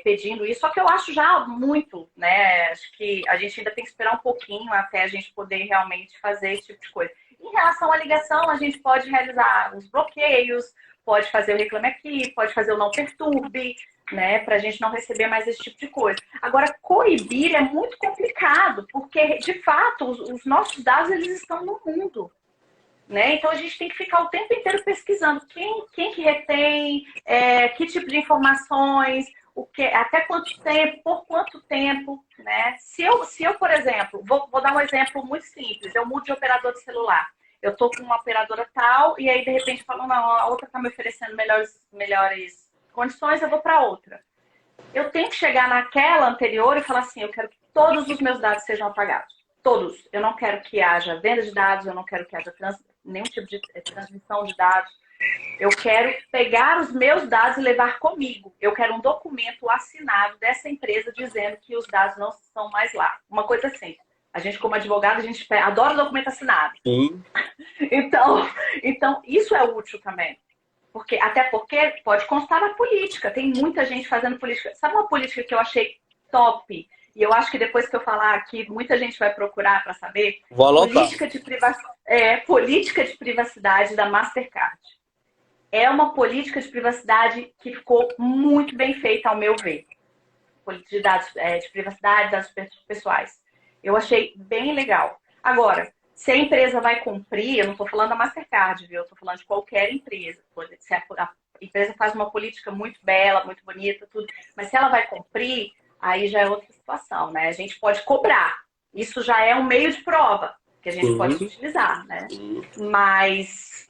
[SPEAKER 2] pedindo isso, só que eu acho já muito, né? Acho que a gente ainda tem que esperar um pouquinho até a gente poder realmente fazer esse tipo de coisa. Em relação à ligação, a gente pode realizar os bloqueios, pode fazer o Reclame Aqui, pode fazer o Não Perturbe, né? Para a gente não receber mais esse tipo de coisa. Agora, coibir é muito complicado, porque, de fato, os nossos dados eles estão no mundo. Né? Então a gente tem que ficar o tempo inteiro pesquisando quem que retém, que tipo de informações, até quanto tempo, por quanto tempo, né? Se eu por exemplo, vou dar um exemplo muito simples, eu mudo de operador de celular. Eu estou com uma operadora tal e aí de repente falam, não, a outra está me oferecendo melhores condições, eu vou para outra. Eu tenho que chegar naquela anterior e falar assim, eu quero que todos os meus dados sejam apagados. Todos. Eu não quero que haja venda de dados, eu não quero que haja nenhum tipo de transmissão de dados. Eu quero pegar os meus dados e levar comigo. Eu quero um documento assinado dessa empresa dizendo que os dados não estão mais lá. Uma coisa assim. A gente, como advogado, a gente adora documento assinado.
[SPEAKER 1] Sim.
[SPEAKER 2] Então, isso é útil também. Até porque pode constar na política. Tem muita gente fazendo política. Sabe uma política que eu achei top? E eu acho que depois que eu falar aqui, muita gente vai procurar para saber.
[SPEAKER 1] Vou anotar.
[SPEAKER 2] Política de privacidade da Mastercard. É uma política de privacidade que ficou muito bem feita, ao meu ver. Política de dados de privacidade, dados pessoais. Eu achei bem legal. Agora, se a empresa vai cumprir, eu não estou falando da Mastercard, viu? Eu estou falando de qualquer empresa. Se a empresa faz uma política muito bela, muito bonita, tudo, mas se ela vai cumprir, aí já é outra situação, né? A gente pode cobrar. Isso já é um meio de prova que a gente pode
[SPEAKER 1] Sim.
[SPEAKER 2] utilizar, né?
[SPEAKER 1] Sim.
[SPEAKER 2] Mas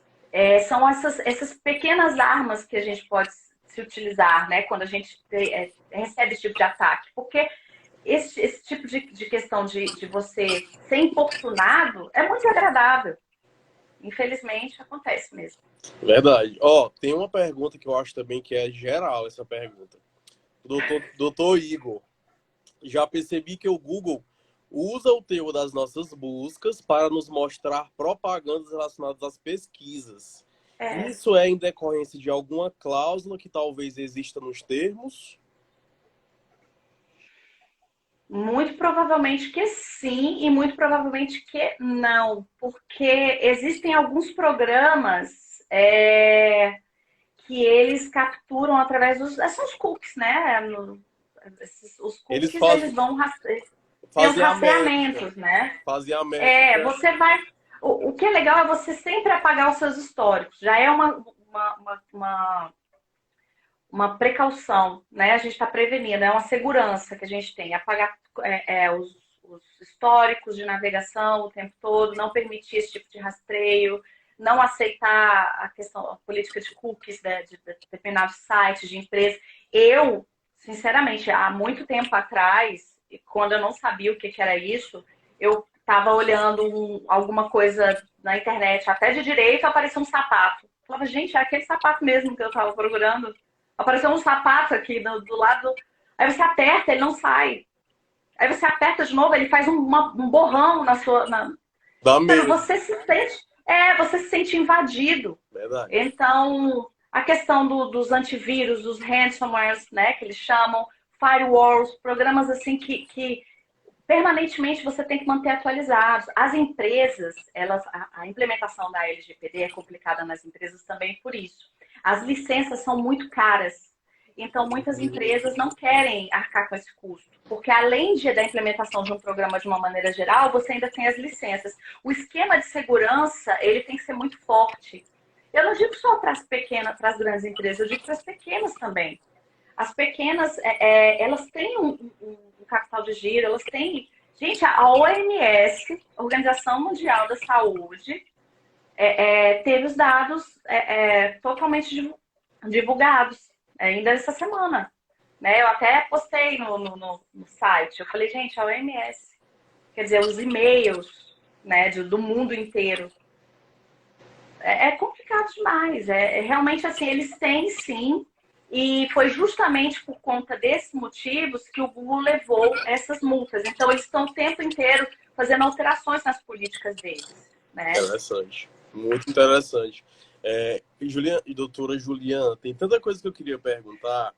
[SPEAKER 2] são essas pequenas armas que a gente pode se utilizar, né? Quando a gente recebe esse tipo de ataque. Porque esse tipo de questão de você ser importunado é muito desagradável. Infelizmente, acontece mesmo.
[SPEAKER 1] Verdade. Ó, tem uma pergunta que eu acho também que é geral, essa pergunta. Doutor Igor, já percebi que o Google usa o teor das nossas buscas para nos mostrar propagandas relacionadas às pesquisas. Isso é em decorrência de alguma cláusula que talvez exista nos termos?
[SPEAKER 2] Muito provavelmente que sim e muito provavelmente que não, porque existem alguns programas que eles capturam através dos... São os cookies, né? Os
[SPEAKER 1] Eles
[SPEAKER 2] cookies, eles vão... Tem os
[SPEAKER 1] fazem a métrica.
[SPEAKER 2] rastreamentos, né?
[SPEAKER 1] Fazem a métrica.
[SPEAKER 2] Você vai... O que é legal é você sempre apagar os seus históricos. Já é uma precaução, né? A gente está prevenindo, é uma segurança que a gente tem. Apagar os históricos de navegação o tempo todo, não permitir esse tipo de rastreio, não aceitar a questão, a política de cookies, né, de determinados sites, de empresas. Eu, sinceramente, há muito tempo atrás, quando eu não sabia o que era isso, eu estava olhando alguma coisa na internet, até de direito, apareceu um sapato. Eu falava, gente, é aquele sapato mesmo que eu estava procurando. Apareceu um sapato aqui do lado. Aí você aperta, ele não sai. Aí você aperta de novo, ele faz um borrão na sua.
[SPEAKER 1] Dá
[SPEAKER 2] Sabe,
[SPEAKER 1] medo.
[SPEAKER 2] você se sente invadido.
[SPEAKER 1] Verdade.
[SPEAKER 2] Então, a questão dos antivírus, dos ransomwares, né, que eles chamam, firewalls, programas assim que permanentemente você tem que manter atualizados. As empresas, a implementação da LGPD é complicada nas empresas também por isso. As licenças são muito caras. Então, muitas empresas não querem arcar com esse custo. Porque além da implementação de um programa de uma maneira geral, você ainda tem as licenças. O esquema de segurança, ele tem que ser muito forte. Eu não digo só para as pequenas, para as grandes empresas, eu digo para as pequenas também. As pequenas, elas têm um capital de giro, elas têm... Gente, a OMS, Organização Mundial da Saúde, teve os dados totalmente divulgados ainda essa semana. Né? Eu até postei no site. Eu falei, gente, a OMS, quer dizer, os e-mails, né, do mundo inteiro. É complicado demais. Realmente assim, eles têm sim. E foi justamente por conta desses motivos que o Google levou essas multas. Então, eles estão o tempo inteiro fazendo alterações nas políticas deles. Né?
[SPEAKER 1] Interessante. Muito interessante. Doutora Juliana, tem tanta coisa que eu queria perguntar,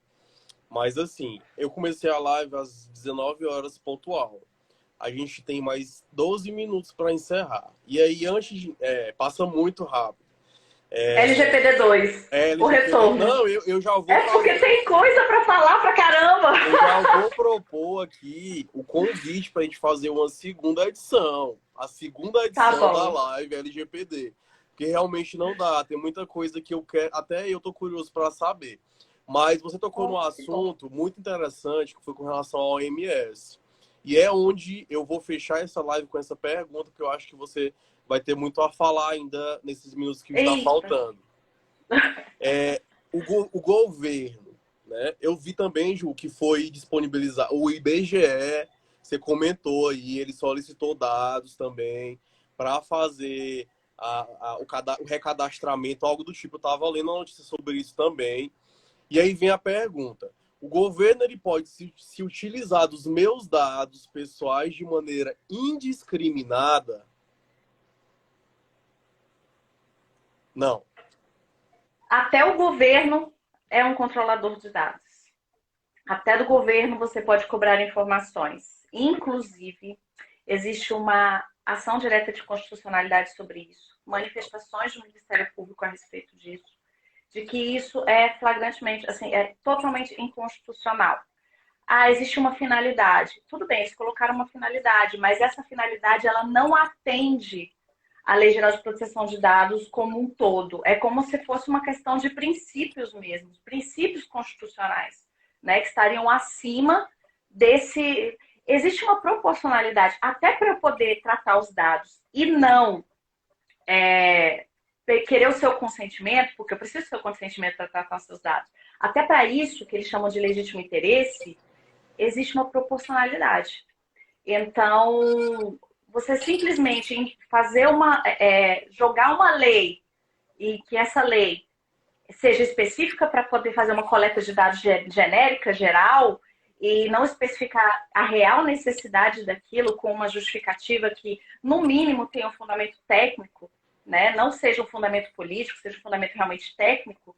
[SPEAKER 1] mas assim, eu comecei a live às 19 horas pontual. A gente tem mais 12 minutos para encerrar. E aí, passa muito rápido.
[SPEAKER 2] LGPD2, o retorno.
[SPEAKER 1] Não, eu já vou...
[SPEAKER 2] porque tem coisa para falar pra caramba.
[SPEAKER 1] Eu já vou propor aqui o convite para a gente fazer uma segunda edição. A segunda edição da live LGPD. Porque realmente não dá. Tem muita coisa que eu quero... Até eu tô curioso para saber. Mas você tocou num assunto muito interessante, que foi com relação ao OMS. E é onde eu vou fechar essa live com essa pergunta, que eu acho que você vai ter muito a falar ainda nesses minutos que está faltando. O governo, né? Eu vi também, Ju, que foi disponibilizar o IBGE, você comentou aí, ele solicitou dados também para fazer o recadastramento, algo do tipo. Eu estava lendo uma notícia sobre isso também. E aí vem a pergunta. O governo ele pode se utilizar dos meus dados pessoais de maneira indiscriminada? Não.
[SPEAKER 2] Até o governo é um controlador de dados. Até do governo você pode cobrar informações. Inclusive, existe uma ação direta de constitucionalidade sobre isso. Manifestações do Ministério Público a respeito disso. De que isso é flagrantemente, assim, é totalmente inconstitucional. Existe uma finalidade. Tudo bem, eles colocaram uma finalidade, mas essa finalidade ela não atende à Lei Geral de Proteção de Dados como um todo. É como se fosse uma questão de princípios mesmo, princípios constitucionais, né, que estariam acima desse... Existe uma proporcionalidade, até para eu poder tratar os dados e não querer o seu consentimento, porque eu preciso do seu consentimento para tratar os seus dados. Até para isso, que eles chamam de legítimo interesse, existe uma proporcionalidade. Então, você simplesmente fazer jogar uma lei e que essa lei seja específica para poder fazer uma coleta de dados genérica, geral, e não especificar a real necessidade daquilo com uma justificativa que, no mínimo, tenha um fundamento técnico, né, não seja um fundamento político, seja um fundamento realmente técnico,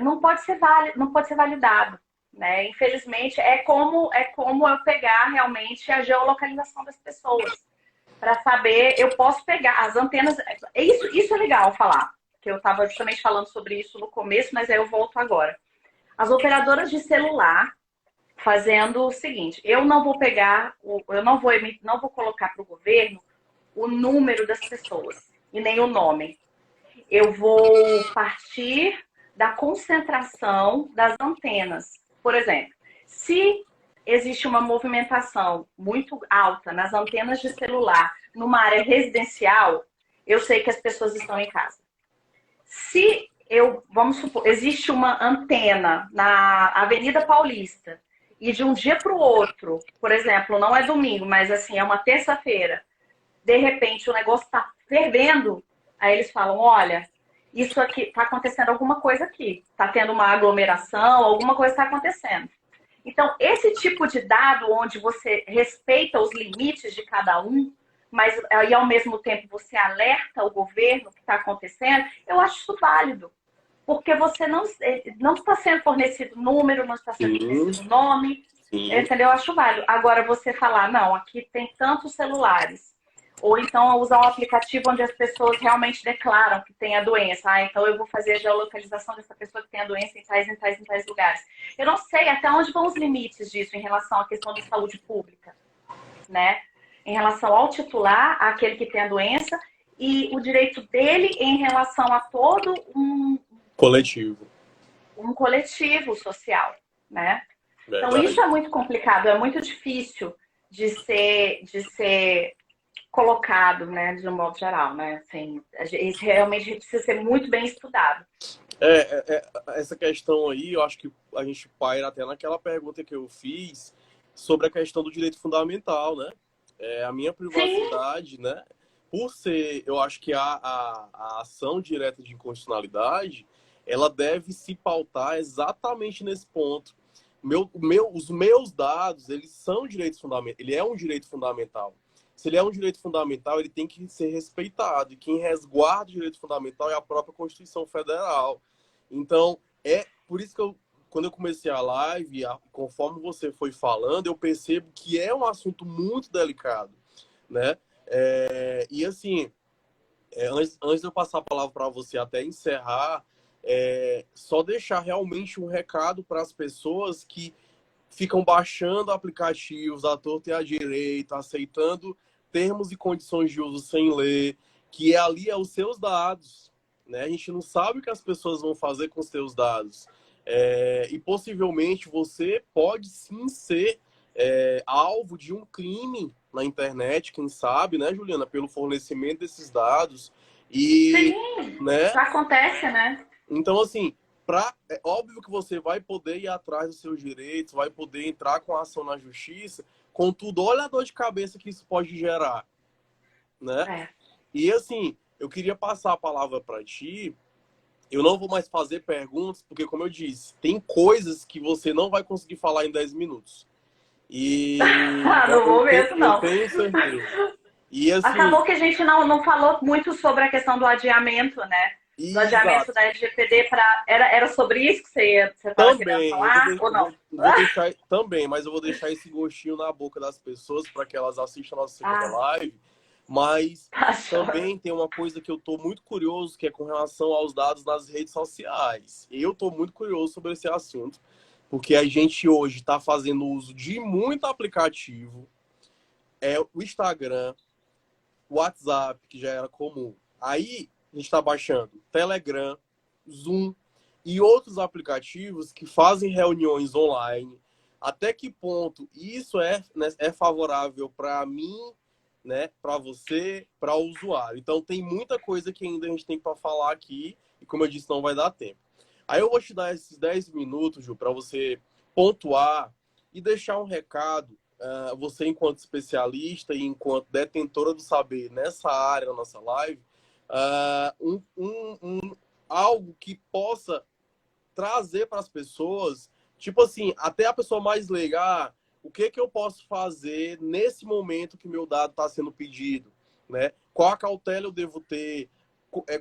[SPEAKER 2] não pode ser validado. Né? Infelizmente, é como eu pegar realmente a geolocalização das pessoas. Para saber, eu posso pegar as antenas. Isso é legal falar, que eu estava justamente falando sobre isso no começo, mas aí eu volto agora. As operadoras de celular fazendo o seguinte: eu não vou pegar, eu não vou colocar para o governo o número das pessoas e nem o nome. Eu vou partir da concentração das antenas. Por exemplo, se existe uma movimentação muito alta nas antenas de celular numa área residencial, eu sei que as pessoas estão em casa. Se vamos supor, existe uma antena na Avenida Paulista e de um dia para o outro, por exemplo, não é domingo, mas assim, é uma terça-feira, de repente o negócio está fervendo, aí eles falam, olha, isso aqui, está acontecendo alguma coisa aqui, está tendo uma aglomeração, alguma coisa está acontecendo. Então, esse tipo de dado, onde você respeita os limites de cada um, mas e ao mesmo tempo você alerta o governo que está acontecendo, eu acho isso válido. Porque você não está sendo fornecido número, não está sendo fornecido nome, entendeu? Eu acho válido. Agora, você falar, não, aqui tem tantos celulares, ou então usar um aplicativo onde as pessoas realmente declaram que tem a doença. Ah, então eu vou fazer a geolocalização dessa pessoa que tem a doença em tais lugares. Eu não sei até onde vão os limites disso em relação à questão de saúde pública, né? Em relação ao titular, aquele que tem a doença, e o direito dele em relação a todo um coletivo social, né? Então, isso é muito complicado, é muito difícil de ser colocado, né, de um modo geral, né? Assim, isso realmente precisa ser muito bem estudado.
[SPEAKER 1] Essa questão aí, eu acho que a gente paira até naquela pergunta que eu fiz sobre a questão do direito fundamental, né? A minha privacidade, Sim. né? Por ser, eu acho que a ação direta de inconstitucionalidade, ela deve se pautar exatamente nesse ponto. Os meus dados, eles são direitos fundamentais. Ele é um direito fundamental. Se ele é um direito fundamental, ele tem que ser respeitado. E quem resguarda o direito fundamental é a própria Constituição Federal. Então, é por isso que quando eu comecei a live, conforme você foi falando, eu percebo que é um assunto muito delicado, né? E assim, antes de eu passar a palavra para você até encerrar, só deixar realmente um recado para as pessoas que ficam baixando aplicativos à torta e à direita, aceitando termos e condições de uso sem ler, que ali é os seus dados, né? A gente não sabe o que as pessoas vão fazer com os seus dados. E possivelmente você pode sim ser alvo de um crime na internet, quem sabe, né, Juliana, pelo fornecimento desses dados.
[SPEAKER 2] Sim, né? Já acontece, né?
[SPEAKER 1] Então, assim, é óbvio que você vai poder ir atrás dos seus direitos, vai poder entrar com a ação na justiça, contudo, olha a dor de cabeça que isso pode gerar, né? E assim, eu queria passar a palavra para ti. Eu não vou mais fazer perguntas, porque, como eu disse, tem coisas que você não vai conseguir falar em 10 minutos. E
[SPEAKER 2] não vou mesmo, não.
[SPEAKER 1] Eu tenho certeza. E, assim,
[SPEAKER 2] acabou que a gente não falou muito sobre a questão do adiamento, né? Do adiamento da LGPD para... Era sobre isso que você estava querendo falar? Ou não?
[SPEAKER 1] Vou deixar, também, mas eu vou deixar esse gostinho na boca das pessoas para que elas assistam a nossa segunda live. Mas também tem uma coisa que eu estou muito curioso, que é com relação aos dados nas redes sociais. Eu estou muito curioso sobre esse assunto, porque a gente hoje está fazendo uso de muito aplicativo. O Instagram, o WhatsApp, que já era comum. Aí a gente está baixando Telegram, Zoom e outros aplicativos que fazem reuniões online. Até que ponto isso é favorável para mim, né, para você, para o usuário? Então tem muita coisa que ainda a gente tem para falar aqui e, como eu disse, não vai dar tempo. Aí eu vou te dar esses 10 minutos, Ju, para você pontuar e deixar um recado, você enquanto especialista e enquanto detentora do saber nessa área, na nossa live, algo que possa trazer para as pessoas, tipo assim, até a pessoa mais leiga, o que eu posso fazer nesse momento que meu dado está sendo pedido, né? qual a cautela eu devo ter?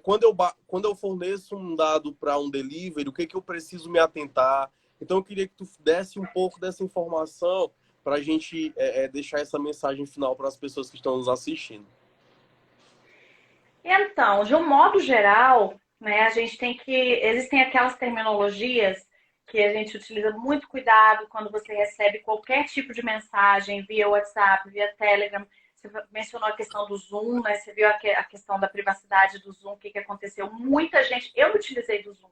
[SPEAKER 1] Quando eu forneço um dado para um delivery, o que, que eu preciso me atentar? Então, eu queria que tu desse um pouco dessa informação para a gente deixar essa mensagem final para as pessoas que estão nos assistindo.
[SPEAKER 2] Então, de um modo geral, né, a gente tem que. Existem aquelas terminologias que a gente utiliza muito cuidado quando você recebe qualquer tipo de mensagem via WhatsApp, via Telegram. Você mencionou a questão do Zoom, né? Você viu a questão da privacidade do Zoom, o que aconteceu? Muita gente. Eu utilizei do Zoom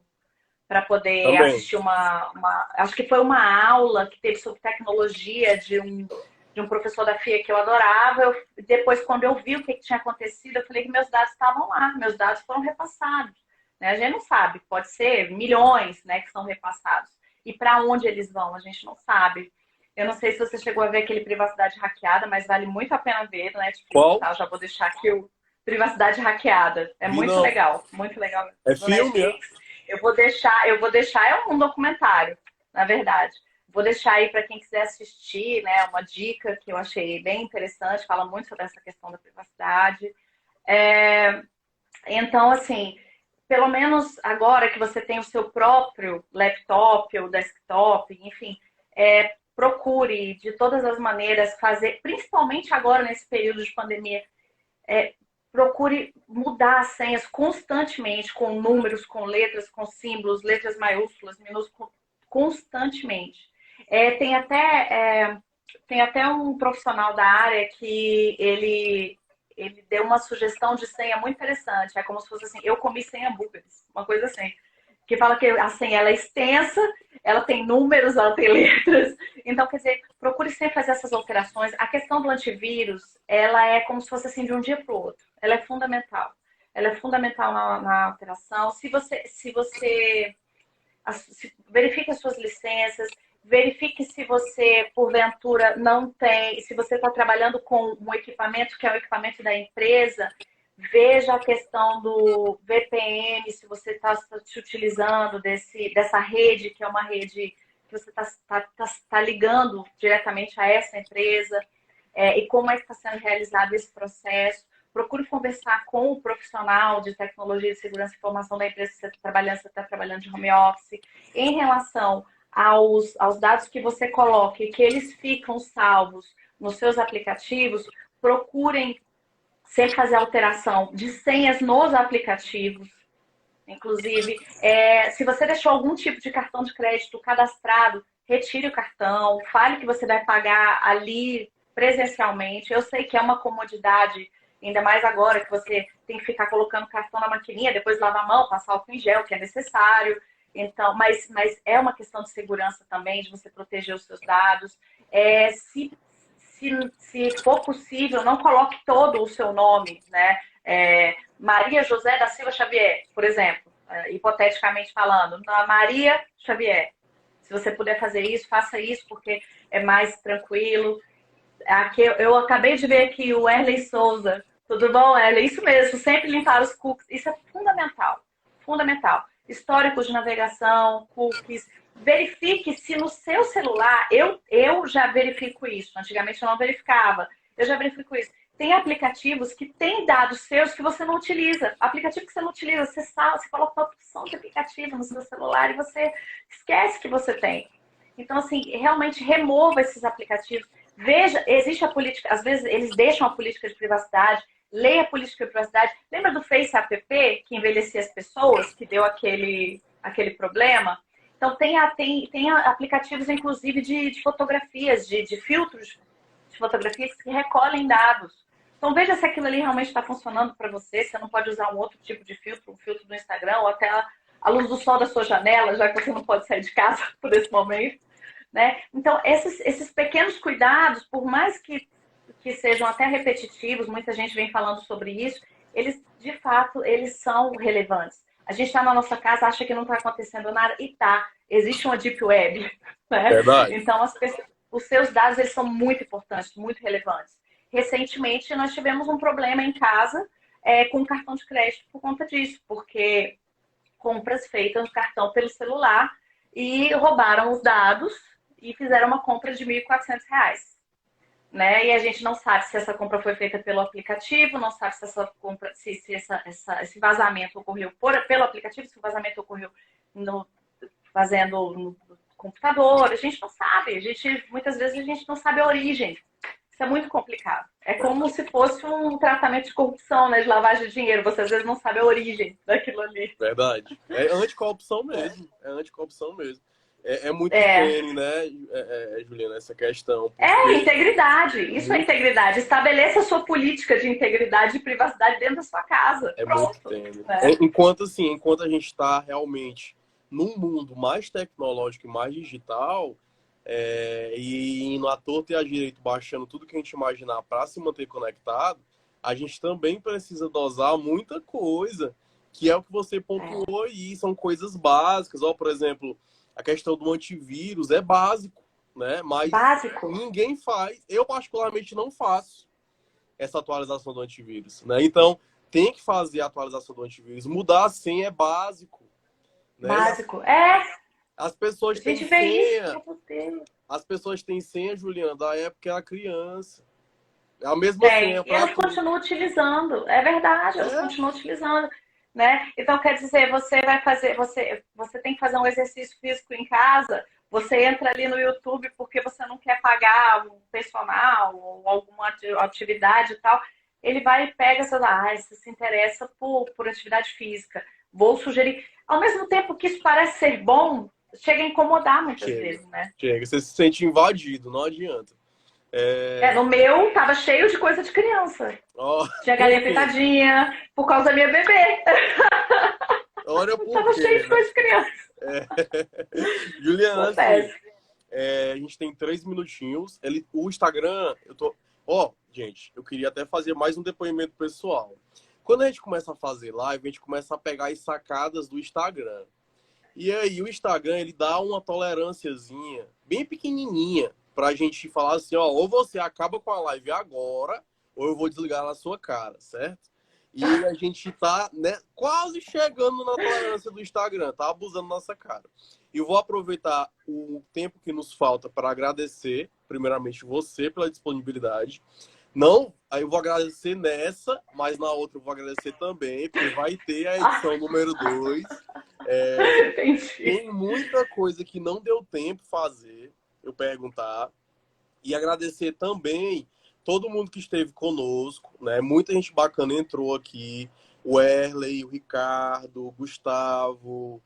[SPEAKER 2] para poder
[SPEAKER 1] Também.
[SPEAKER 2] assistir acho que foi uma aula que teve sobre tecnologia de um professor da FIA que eu adorava. Depois, quando eu vi o que tinha acontecido, eu falei que meus dados estavam lá, meus dados foram repassados. Né? A gente não sabe, pode ser milhões, né, que são repassados. E para onde eles vão, a gente não sabe. Eu não sei se você chegou a ver aquele Privacidade Hackeada, mas vale muito a pena ver no Netflix,
[SPEAKER 1] Qual?
[SPEAKER 2] tá? Eu já vou deixar aqui o Privacidade Hackeada. É
[SPEAKER 1] Vi não.
[SPEAKER 2] muito legal
[SPEAKER 1] É
[SPEAKER 2] no
[SPEAKER 1] filme, é?
[SPEAKER 2] Netflix. É um documentário, na verdade. Vou deixar aí para quem quiser assistir, né, uma dica que eu achei bem interessante, fala muito sobre essa questão da privacidade. Então, assim, pelo menos agora que você tem o seu próprio laptop ou desktop, enfim, procure de todas as maneiras fazer, principalmente agora nesse período de pandemia, procure mudar as senhas constantemente, com números, com letras, com símbolos, letras maiúsculas, minúsculas, constantemente. Tem até um profissional da área que ele deu uma sugestão de senha muito interessante. É como se fosse assim, eu comi 100 hambúrgueres, uma coisa assim. Que fala que a senha ela é extensa, ela tem números, ela tem letras. Então, quer dizer, procure sempre fazer essas alterações. A questão do antivírus, ela é como se fosse assim de um dia para o outro. Ela é fundamental. Ela é fundamental na alteração. Verifique as suas licenças, verifique se você, porventura, não tem, se você está trabalhando com um equipamento que é o equipamento da empresa, veja a questão do VPN, se você está se utilizando dessa rede, que é uma rede que você está ligando diretamente a essa empresa, e como é que está sendo realizado esse processo. Procure conversar com o profissional de tecnologia de segurança e informação da empresa que você está trabalhando de home office. Em relação aos dados que você coloque, que eles ficam salvos nos seus aplicativos, procurem sempre fazer alteração de senhas nos aplicativos. Inclusive, se você deixou algum tipo de cartão de crédito cadastrado, retire o cartão, fale que você vai pagar ali presencialmente. Eu sei que é uma comodidade, ainda mais agora que você tem que ficar colocando cartão na maquininha, depois lavar a mão, passar álcool em gel, que é necessário. Então, mas é uma questão de segurança também, de você proteger os seus dados. Se for possível, não coloque todo o seu nome, né? Maria José da Silva Xavier, por exemplo, hipoteticamente falando, Maria Xavier. Se você puder fazer isso, faça isso, porque é mais tranquilo. Aqui, eu acabei de ver aqui o Erley Souza. Tudo bom, Erley? Isso mesmo, sempre limpar os cookies. Isso é fundamental. Fundamental. Históricos de navegação, cookies. Verifique se no seu celular, eu já verifico isso. Antigamente eu não verificava. Eu já verifico isso. Tem aplicativos que têm dados seus que você não utiliza. Aplicativo que você não utiliza, você coloca uma opção de aplicativo no seu celular e você esquece que você tem. Então, assim, realmente remova esses aplicativos. Veja, existe a política, às vezes eles deixam a política de privacidade, leia a política de privacidade. Lembra do Face App que envelhecia as pessoas, que deu aquele problema? Então, tem aplicativos, inclusive, de fotografias, de filtros de fotografias que recolhem dados. Então, veja se aquilo ali realmente está funcionando para você. Você não pode usar um outro tipo de filtro, um filtro do Instagram, ou até a luz do sol da sua janela, já que você não pode sair de casa por esse momento. Né? Então, esses pequenos cuidados, por mais que sejam até repetitivos, muita gente vem falando sobre isso, eles, de fato, eles são relevantes. A gente está na nossa casa, acha que não está acontecendo nada, e tá. Existe uma deep web. Né?
[SPEAKER 1] Verdade.
[SPEAKER 2] Então, os seus dados eles são muito importantes, muito relevantes. Recentemente, nós tivemos um problema em casa com cartão de crédito por conta disso, porque compras feitas no cartão pelo celular e roubaram os dados e fizeram uma compra de R$ 1.400. né? E a gente não sabe se essa compra foi feita pelo aplicativo, não sabe se essa compra, se esse vazamento ocorreu pelo aplicativo, se o vazamento ocorreu no, fazendo no computador, a gente não sabe. Muitas vezes a gente não sabe a origem. Isso é muito complicado. É como se fosse um tratamento de corrupção, né? De lavagem de dinheiro. Você às vezes não sabe a origem daquilo ali.
[SPEAKER 1] Verdade. É anticorrupção mesmo. É anticorrupção mesmo. É muito
[SPEAKER 2] É,
[SPEAKER 1] tênue, né, Juliana, essa questão.
[SPEAKER 2] é
[SPEAKER 1] Porque
[SPEAKER 2] integridade. Isso é
[SPEAKER 1] muito,
[SPEAKER 2] integridade. Estabeleça a sua política de integridade e privacidade dentro da sua casa.
[SPEAKER 1] é muito
[SPEAKER 2] Pronto.
[SPEAKER 1] tênue.
[SPEAKER 2] Né?
[SPEAKER 1] Enquanto a gente está realmente num mundo mais tecnológico e mais digital, e indo à torta e à direito, baixando tudo que a gente imaginar para se manter conectado, a gente também precisa dosar muita coisa, que é o que você pontuou aí, são coisas básicas. Ó, por exemplo, a questão do antivírus é básico, né? Mas
[SPEAKER 2] Básico.
[SPEAKER 1] ninguém faz. Eu, particularmente, não faço essa atualização do antivírus, né? Então, tem que fazer a atualização do antivírus. Mudar a senha é básico, né?
[SPEAKER 2] Básico. É,
[SPEAKER 1] As
[SPEAKER 2] a
[SPEAKER 1] pessoas têm
[SPEAKER 2] gente vê isso o
[SPEAKER 1] senha.
[SPEAKER 2] tempo inteiro.
[SPEAKER 1] As pessoas têm senha, Juliana, da época que era criança. É a mesma
[SPEAKER 2] Tem.
[SPEAKER 1] senha
[SPEAKER 2] E
[SPEAKER 1] para
[SPEAKER 2] elas
[SPEAKER 1] tudo.
[SPEAKER 2] continuam utilizando. É verdade, elas
[SPEAKER 1] É,
[SPEAKER 2] continuam utilizando. Né? Então, quer dizer, você tem que fazer um exercício físico em casa, você entra ali no YouTube porque você não quer pagar um personal ou alguma atividade e tal. Ele vai e pega, sei lá, você se interessa por atividade física. Vou sugerir. Ao mesmo tempo que isso parece ser bom, chega a incomodar muitas
[SPEAKER 1] chega,
[SPEAKER 2] vezes, né?
[SPEAKER 1] chega. Você se sente invadido, não adianta.
[SPEAKER 2] No meu tava cheio de coisa de criança.
[SPEAKER 1] Ó,
[SPEAKER 2] Tinha
[SPEAKER 1] por
[SPEAKER 2] galinha
[SPEAKER 1] quê?
[SPEAKER 2] pintadinha, por causa da minha bebê.
[SPEAKER 1] Olha por
[SPEAKER 2] Tava cheio
[SPEAKER 1] quê,
[SPEAKER 2] de
[SPEAKER 1] né?
[SPEAKER 2] coisa de criança.
[SPEAKER 1] Juliana, assim,
[SPEAKER 2] Acontece.
[SPEAKER 1] a gente tem 3 minutinhos. O Instagram, eu tô. Ó, gente, eu queria até fazer mais um depoimento pessoal. Quando a gente começa a fazer live, a gente começa a pegar as sacadas do Instagram. E aí o Instagram, ele dá uma tolerânciazinha bem pequenininha pra gente falar assim, ó, ou você acaba com a live agora, ou eu vou desligar na sua cara, certo? E a gente tá, né, quase chegando na tolerância do Instagram, tá abusando nossa cara. E vou aproveitar o tempo que nos falta para agradecer, primeiramente, você pela disponibilidade. Não, aí eu vou agradecer nessa, mas na outra eu vou agradecer também, porque vai ter a edição número 2.
[SPEAKER 2] Entendi.
[SPEAKER 1] Tem muita coisa que não deu tempo fazer, eu perguntar. E agradecer também todo mundo que esteve conosco, né? Muita gente bacana entrou aqui. O Erley, o Ricardo, o Gustavo,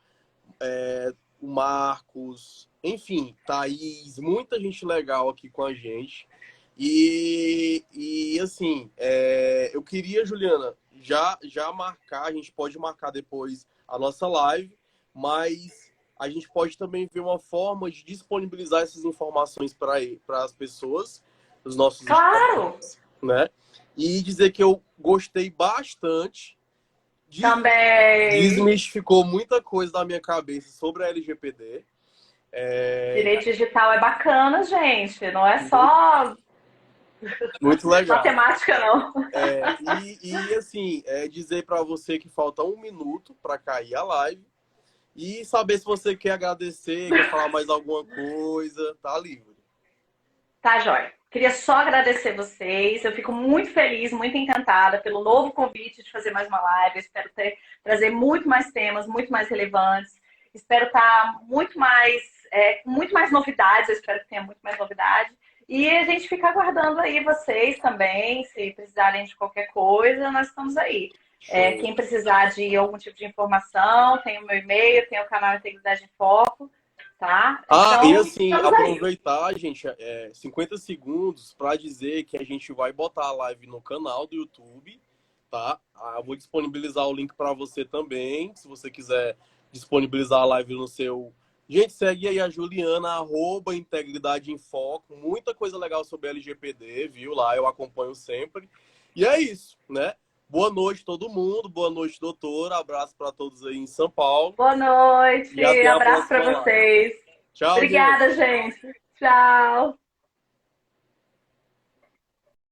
[SPEAKER 1] o Marcos, enfim, Thaís, muita gente legal aqui com a gente. E assim, eu queria, Juliana, já marcar, a gente pode marcar depois a nossa live, mas a gente pode também ver uma forma de disponibilizar essas informações para as pessoas, os nossos
[SPEAKER 2] Claro,
[SPEAKER 1] estudantes, né? E dizer que eu gostei bastante,
[SPEAKER 2] também.
[SPEAKER 1] desmistificou muita coisa da minha cabeça sobre a LGPD.
[SPEAKER 2] Direito digital é bacana, gente. Não é
[SPEAKER 1] Muito,
[SPEAKER 2] só
[SPEAKER 1] muito legal.
[SPEAKER 2] matemática, não.
[SPEAKER 1] Assim, dizer para você que falta 1 minuto para cair a live e saber se você quer agradecer, quer falar mais alguma coisa, tá livre.
[SPEAKER 2] Tá, Jóia. Queria só agradecer vocês. Eu fico muito feliz, muito encantada pelo novo convite de fazer mais uma live. Eu espero trazer muito mais temas, muito mais relevantes. Espero estar com muito mais novidades. Eu espero que tenha muito mais novidade. E a gente fica aguardando aí vocês também. Se precisarem de qualquer coisa, nós estamos aí.
[SPEAKER 1] Show.
[SPEAKER 2] Quem precisar de algum tipo de informação, tem o meu e-mail, tem o canal Integridade em Foco. Tá?
[SPEAKER 1] E
[SPEAKER 2] Então,
[SPEAKER 1] assim,
[SPEAKER 2] estamos aí.
[SPEAKER 1] aproveitar, gente, 50 segundos para dizer que a gente vai botar a live no canal do YouTube, tá? Eu vou disponibilizar o link para você também, se você quiser disponibilizar a live no seu. Gente, segue aí a Juliana, @Integridade em Foco, muita coisa legal sobre LGPD, viu? Lá eu acompanho sempre. E é isso, né? Boa noite, todo mundo. Boa noite, doutora. Abraço para todos aí em São Paulo.
[SPEAKER 2] Boa noite,
[SPEAKER 1] E até a
[SPEAKER 2] abraço para
[SPEAKER 1] próxima live.
[SPEAKER 2] vocês.
[SPEAKER 1] Tchau, gente.
[SPEAKER 2] Obrigada, gente. Tchau.